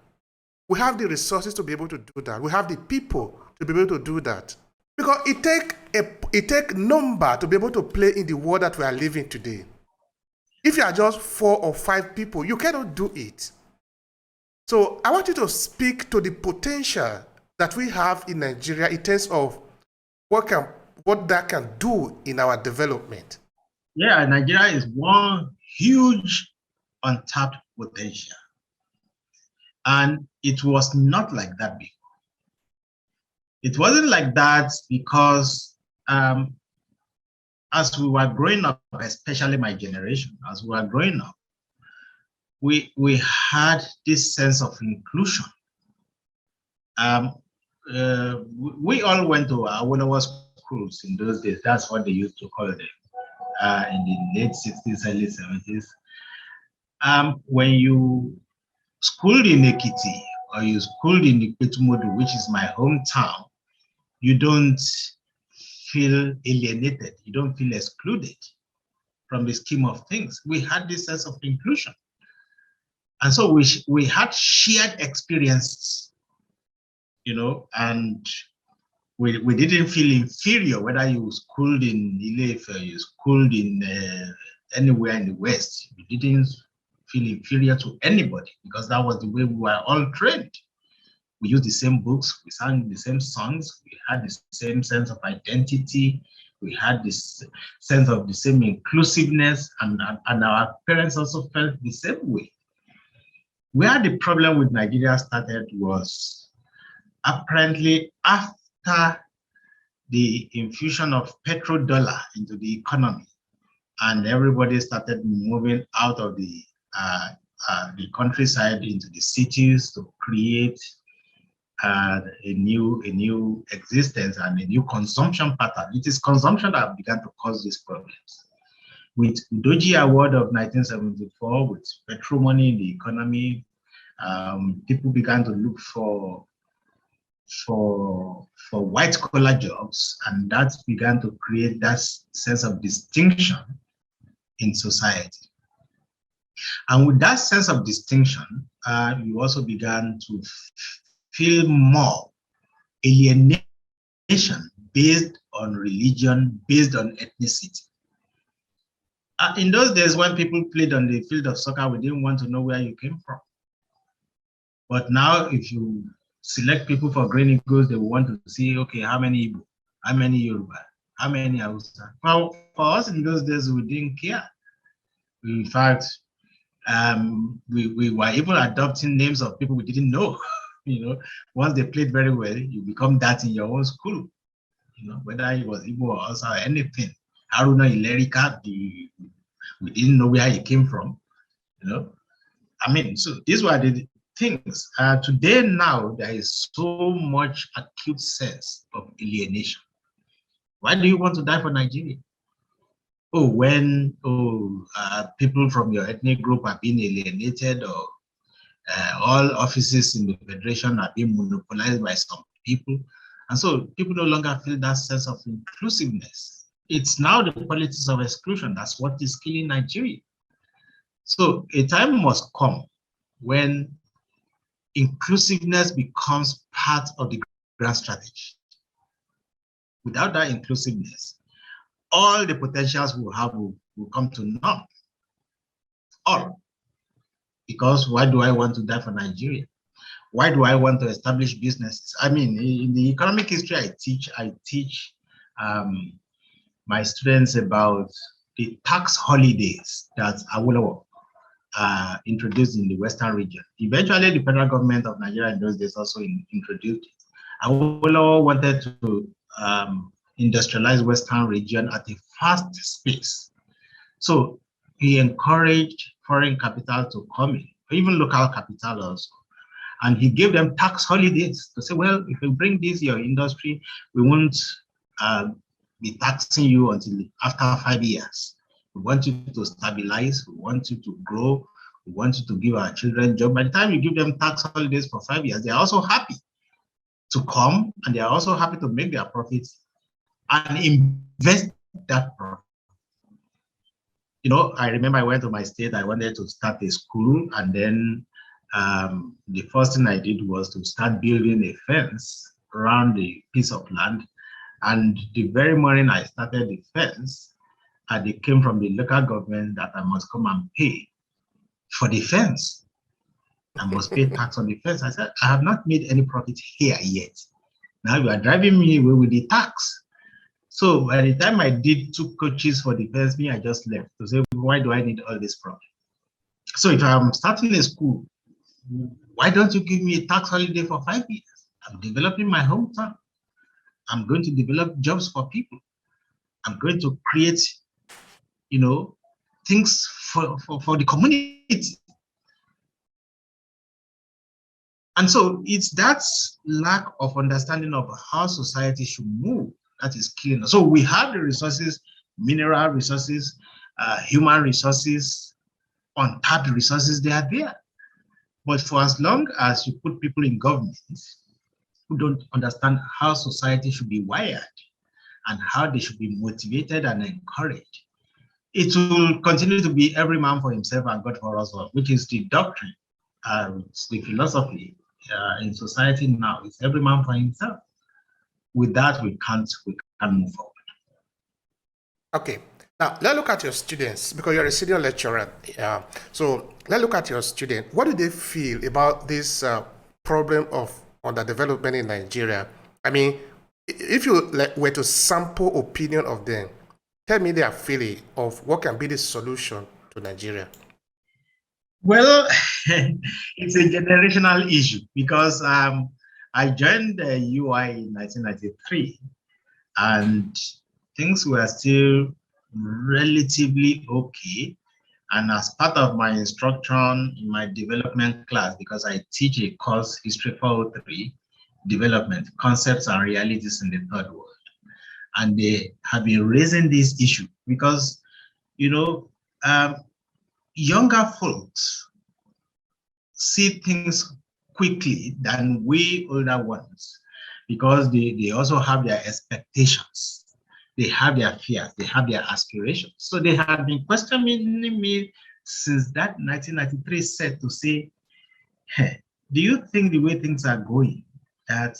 We have the resources to be able to do that. We have the people to be able to do that. Because it take number to be able to play in the world that we are living today. If you are just 4 or 5 people, you cannot do it. So I want you to speak to the potential that we have in Nigeria in terms of what that can do in our development. Yeah, Nigeria is one huge untapped potential. And it was not like that before. It wasn't like that because as we were growing up, especially my generation, as we were growing up, we had this sense of inclusion. We all went to our schools in those days. That's what they used to call them in the late 60s, early 70s. When you schooled in Ekiti or you schooled in Ikpetumodu, which is my hometown, you don't feel alienated. You don't feel excluded from the scheme of things. We had this sense of inclusion. And so we had shared experiences, and we didn't feel inferior, whether you schooled in Ile-Ife, you schooled in anywhere in the West. We didn't feel inferior to anybody because that was the way we were all trained. We used the same books, we sang the same songs, we had the same sense of identity, we had this sense of the same inclusiveness, and our parents also felt the same way. Where the problem with Nigeria started was apparently after the infusion of petrodollar into the economy, and everybody started moving out of the countryside into the cities to create a new existence and a new consumption pattern. It is consumption that began to cause these problems. With Udoji Award of 1974, with petrol money in the economy, people began to look for white collar jobs, and that began to create that sense of distinction in society. And with that sense of distinction, you also began to feel more alienation based on religion, based on ethnicity. In those days, when people played on the field of soccer, we didn't want to know where you came from. But now, if you select people for Green Eagles, they want to see, okay, how many Igbo, how many Yoruba, how many Hausa. Well, for us in those days, we didn't care. In fact, we were even adopting names of people we didn't know. You know, once they played very well, you become that in your own school. You know, whether it was Igbo or Hausa or anything. Haruna Ilerika, we didn't know where he came from. You know, I mean, so these were the things. Today now, there is so much acute sense of alienation. Why do you want to die for Nigeria? Oh, when people from your ethnic group are being alienated, or all offices in the federation are being monopolized by some people. And so people no longer feel that sense of inclusiveness. It's now the politics of exclusion. That's what is killing Nigeria. So a time must come when inclusiveness becomes part of the grand strategy. Without that inclusiveness, all the potentials we have will come to naught. All. Because why do I want to die for Nigeria? Why do I want to establish businesses? I mean, in the economic history I teach my students about the tax holidays that Awolowo introduced in the Western region. Eventually, the federal government of Nigeria in those days also introduced it. Awolowo wanted to industrialize Western region at a fast pace. So he encouraged foreign capital to come in, even local capital also. And he gave them tax holidays to say, well, if you bring this, your industry, we won't be taxing you until after 5 years. We want you to stabilize, we want you to grow, we want you to give our children jobs. By the time you give them tax holidays for 5 years, they are also happy to come, and they are also happy to make their profits and invest that profit. You know, I remember I went to my state, I wanted to start a school, and then the first thing I did was to start building a fence around the piece of land. And the very morning I started the fence, it came from the local government that I must come and pay for the fence. I must pay tax on the fence. I said, I have not made any profit here yet. Now you are driving me away with the tax. So by the time I did 2 coaches for the fence, I just left to say, why do I need all this profit? So if I'm starting a school, why don't you give me a tax holiday for 5 years? I'm developing my hometown. I'm going to develop jobs for people. I'm going to create, you know, things for the community. And so it's that lack of understanding of how society should move that is killing us. So we have the resources, mineral resources, human resources, untapped resources, they are there. But for as long as you put people in government who don't understand how society should be wired and how they should be motivated and encouraged, it will continue to be every man for himself and God for us all, which is the doctrine, it's the philosophy in society now. It's every man for himself. With that, we can't move forward. Okay. Now, let's look at your students, because you're a senior lecturer. So let's look at your students. What do they feel about this problem of underdevelopment in Nigeria, I mean, if you were to sample opinion of them, tell me their feeling of what can be the solution to Nigeria. Well, it's a generational issue because I joined the UI in 1993, and things were still relatively okay. And as part of my instruction in my development class, because I teach a course, History 403, Development, Concepts and Realities in the Third World. And they have been raising this issue because, you know, younger folks see things quickly than we older ones, because they also have their expectations, they have their fears, they have their aspirations. So they have been questioning me since that 1993 set to say, hey, do you think the way things are going that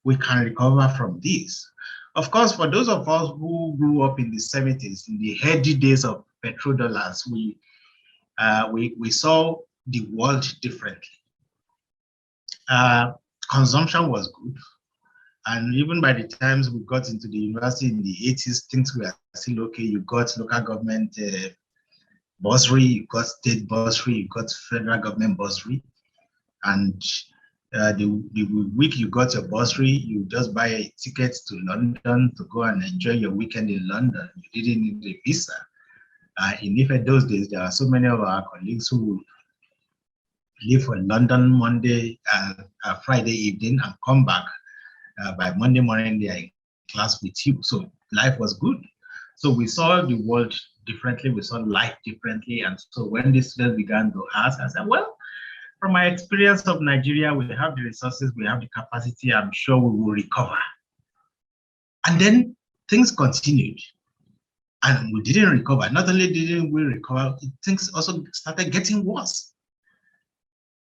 we can recover from this? Of course, for those of us who grew up in the 70s, in the heady days of petrodollars, we saw the world differently. Consumption was good. And even by the times we got into the university in the 80s, things were still okay. You got local government bursary, you got state bursary, you got federal government bursary. And the week you got your bursary, you just buy a ticket to London to go and enjoy your weekend in London. You didn't need a visa. In Ife those days, there are so many of our colleagues who leave for London Monday, Friday evening and come back by Monday morning. They are in class with you. So life was good. So we saw the world differently. We saw life differently. And so when the students began to ask, I said, well, from my experience of Nigeria, we have the resources, we have the capacity. I'm sure we will recover. And then things continued. And we didn't recover. Not only didn't we recover, things also started getting worse.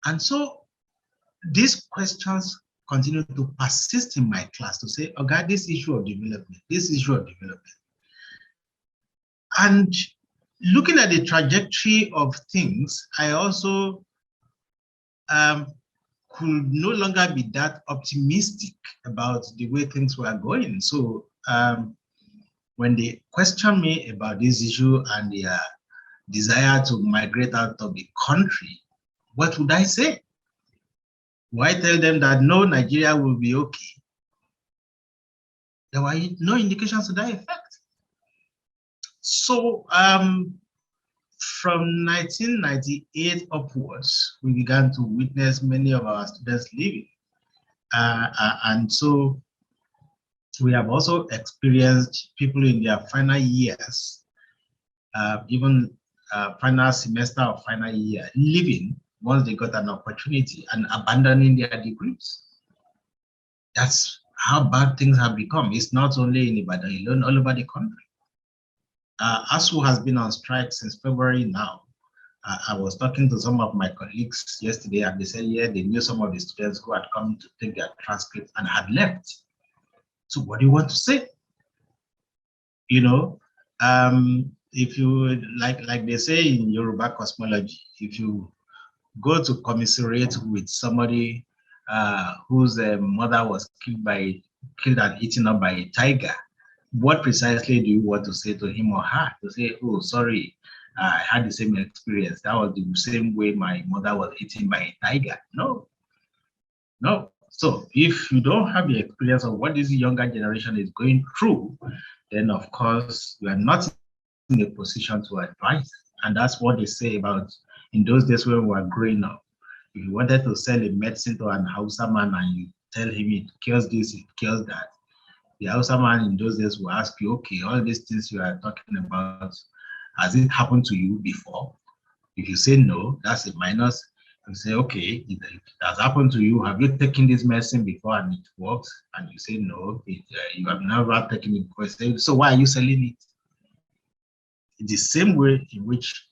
And so these questions continue to persist in my class to say, oh God, this issue of development, this issue of development. And looking at the trajectory of things, I also could no longer be that optimistic about the way things were going. So when they question me about this issue and their desire to migrate out of the country, what would I say? Why tell them that no, Nigeria will be okay? There were no indications to that effect. So from 1998 upwards, we began to witness many of our students leaving. And so we have also experienced people in their final years, even final semester or final year, leaving once they got an opportunity and abandoning their degrees. That's how bad things have become. It's not only in Ibadan alone, all over the country. ASU has been on strike since February now. I was talking to some of my colleagues yesterday and they said, yeah, they knew some of the students who had come to take their transcript and had left. So what do you want to say? You know, if you, like they say in Yoruba cosmology, if you go to commiserate with somebody whose mother was killed and eaten up by a tiger, what precisely do you want to say to him or her? To say, oh, sorry, I had the same experience. That was the same way my mother was eaten by a tiger. No, no. So if you don't have the experience of what this younger generation is going through, then of course you are not in a position to advise. And that's what they say about in those days when we were growing up. If you wanted to sell a medicine to an Hausa man and you tell him it cures this, it cures that, the Hausa man in those days will ask you, okay, all these things you are talking about, has it happened to you before? If you say no, that's a minus. You say, okay, it has happened to you. Have you taken this medicine before and it works? And you say no, you have never taken it before. Say, so why are you selling it? It's the same way in which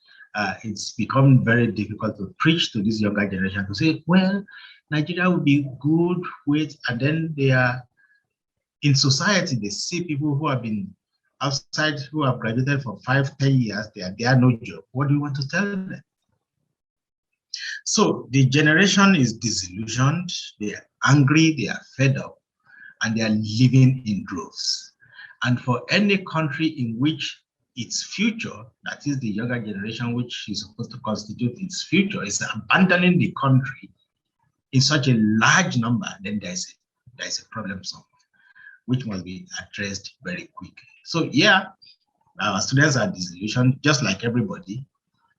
it's become very difficult to preach to this younger generation to say, well, Nigeria will be good with, and then they are in society, they see people who have been outside, who have graduated for 5, 10 years, they are no job. What do you want to tell them? So the generation is disillusioned. They angry, they are fed up, and they are living in droves. And for any country in which its future, that is the younger generation, which is supposed to constitute its future, is abandoning the country in such a large number, then there's a problem somewhere, which must be addressed very quickly. So yeah, our students are disillusioned, just like everybody.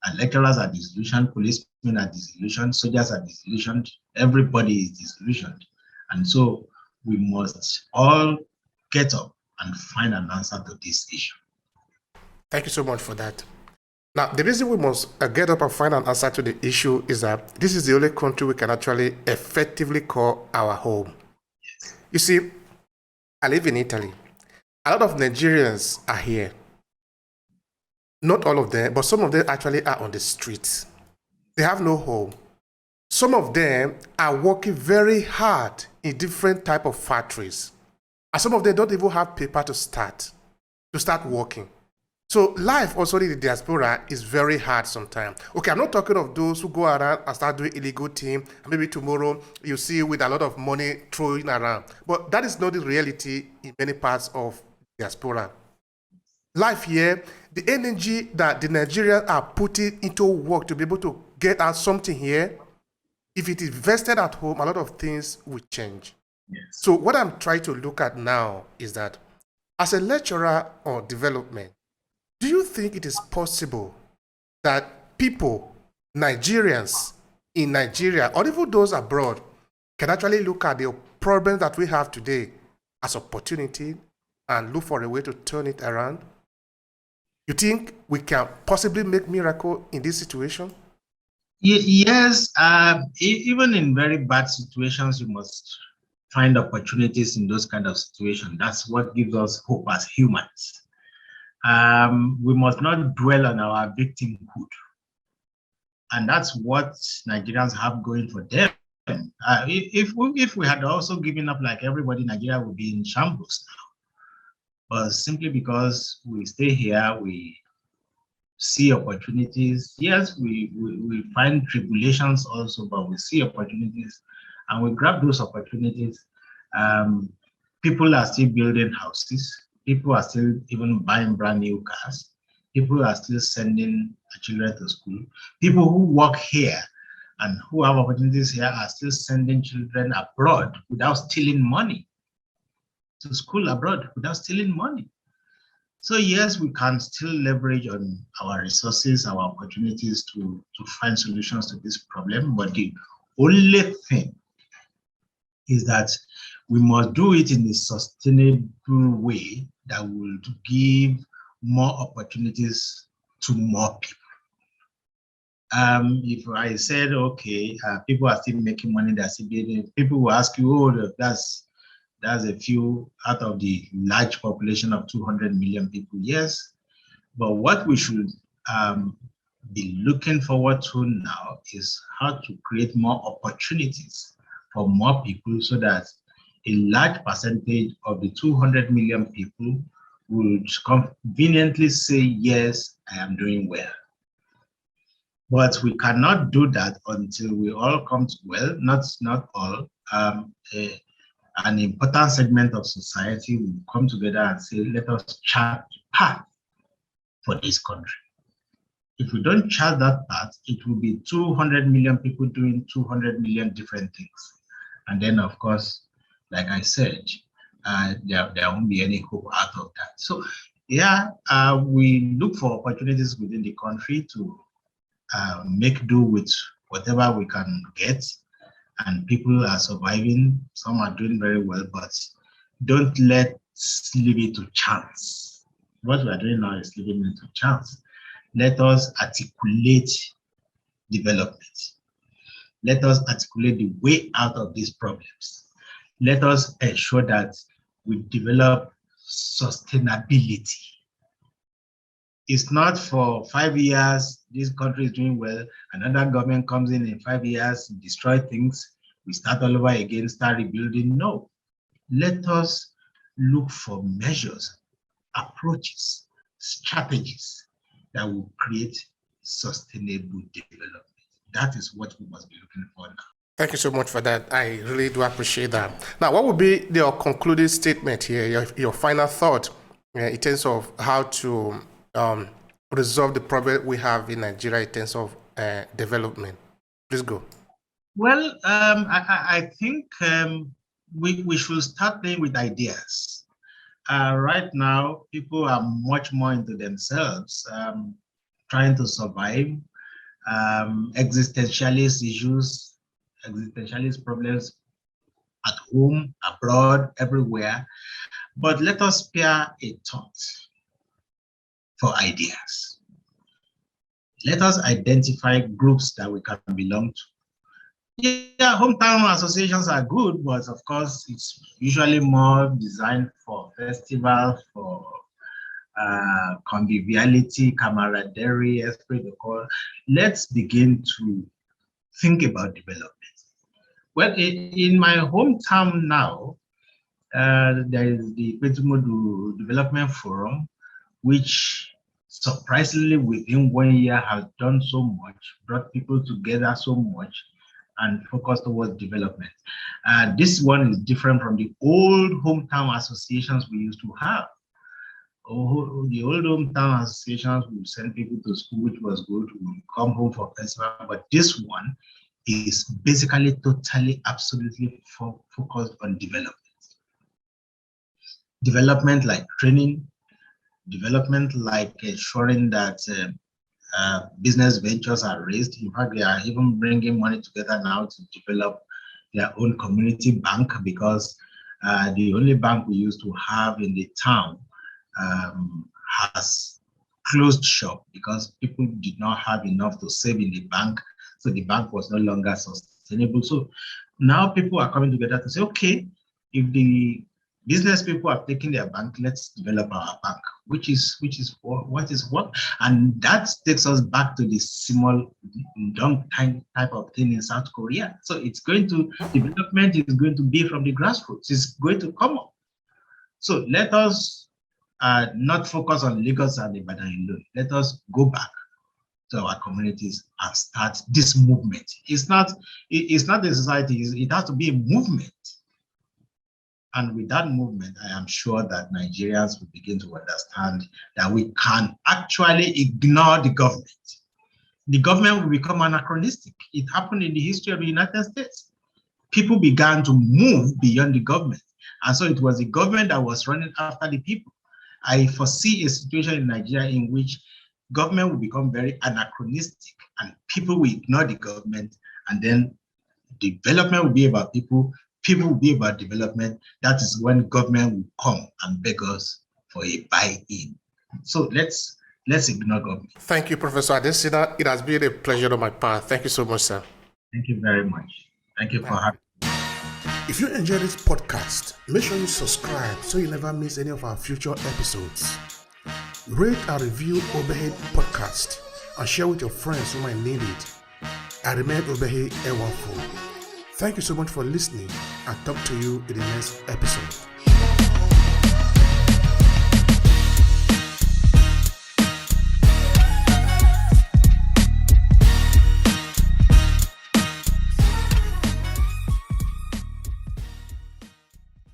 And lecturers are disillusioned, policemen are disillusioned, soldiers are disillusioned, everybody is disillusioned. And so we must all get up and find an answer to this issue. Thank you so much for that. Now, the reason we must get up and find an answer to the issue is that this is the only country we can actually effectively call our home. Yes. You see, I live in Italy. A lot of Nigerians are here. Not all of them, but some of them actually are on the streets. They have no home. Some of them are working very hard in different type of factories. And some of them don't even have paper to start working. So life also in the diaspora is very hard sometimes. Okay, I'm not talking of those who go around and start doing illegal thing, and maybe tomorrow you see with a lot of money throwing around. But that is not the reality in many parts of diaspora. Life here, the energy that the Nigerians are putting into work to be able to get out something here, if it is vested at home, a lot of things will change. Yes. So what I'm trying to look at now is that as a lecturer on development, do you think it is possible that people, Nigerians in Nigeria, or even those abroad, can actually look at the problems that we have today as opportunity and look for a way to turn it around? You think we can possibly make miracle in this situation? Yes, even in very bad situations, you must find opportunities in those kind of situations. That's what gives us hope as humans. We must not dwell on our victimhood. And that's what Nigerians have going for them. If we had also given up like everybody, Nigeria would be in shambles now. But simply because we stay here, we see opportunities. Yes, we find tribulations also, but we see opportunities and we grab those opportunities. People are still building houses. People are still even buying brand new cars. People are still sending children to school. People who work here and who have opportunities here are still sending children abroad without stealing money, to school abroad without stealing money. So yes, we can still leverage on our resources, our opportunities to find solutions to this problem. But the only thing is that we must do it in a sustainable way that will give more opportunities to more people. If I said, okay, people are still making money, they're still building, people will ask you, oh, that's a few out of the large population of 200 million people. Yes, but what we should be looking forward to now is how to create more opportunities for more people so that a large percentage of the 200 million people would conveniently say, yes, I am doing well. But we cannot do that until we all come to, well, not all, an important segment of society will come together and say, let us chart the path for this country. If we don't chart that path, it will be 200 million people doing 200 million different things. And then, of course, like I said, there won't be any hope out of that. So, yeah, we look for opportunities within the country to make do with whatever we can get. And people are surviving. Some are doing very well, but don't let's leave it to chance. What we are doing now is leaving it to chance. Let us articulate development. Let us articulate the way out of these problems. Let us ensure that we develop sustainability. It's not for 5 years, this country is doing well, another government comes in 5 years, destroy things, we start all over again, start rebuilding. No, let us look for measures, approaches, strategies that will create sustainable development. That is what we must be looking for now. Thank you so much for that. I really do appreciate that. Now, what would be your concluding statement here, your final thought in terms of how to resolve the problem we have in Nigeria in terms of development? Please go. Well, I think we should start playing with ideas. Right now, people are much more into themselves, trying to survive, existentialist issues, existentialist problems at home, abroad, everywhere. But let us spare a thought for ideas. Let us identify groups that we can belong to. Yeah, hometown associations are good, but of course, it's usually more designed for festival, for conviviality, camaraderie, esprit de corps. Let's begin to think about development. Well, in my hometown now, there is the Petimodu Development Forum, which surprisingly within 1 year has done so much, brought people together so much, and focused towards development. This one is different from the old hometown associations we used to have. The old hometown associations would send people to school, which was good, would come home for festival, but this one is basically totally, absolutely focused on development. Development like training, development like ensuring that business ventures are raised. In fact, they are even bringing money together now to develop their own community bank, because the only bank we used to have in the town has closed shop because people did not have enough to save in the bank. So the bank was no longer sustainable. So now people are coming together to say, okay, if the business people are taking their bank, let's develop our bank, which is what, and that takes us back to the small dumb type of thing in South Korea. So it's going to, development is going to be from the grassroots. It's going to come up. So let us not focus on Lagos and Ibadan alone. Let us go back to our communities and start this movement. It's not a society, it has to be a movement. And with that movement, I am sure that Nigerians will begin to understand that we can actually ignore the government. The government will become anachronistic. It happened in the history of the United States. People began to move beyond the government. And so it was the government that was running after the people. I foresee a situation in Nigeria in which government will become very anachronistic and people will ignore the government, and then development will be about people, people will be about development. That is when government will come and beg us for a buy-in. So let's ignore government. Thank you, Professor Adesina. It has been a pleasure on my part. Thank you so much, sir. Thank you very much. Thank you for having me. If you enjoyed this podcast, make sure you subscribe so you never miss any of our future episodes. Rate and review Obehi podcast and share with your friends who might need it. I remain Obehi Ewafo. Thank you so much for listening, and talk to you in the next episode.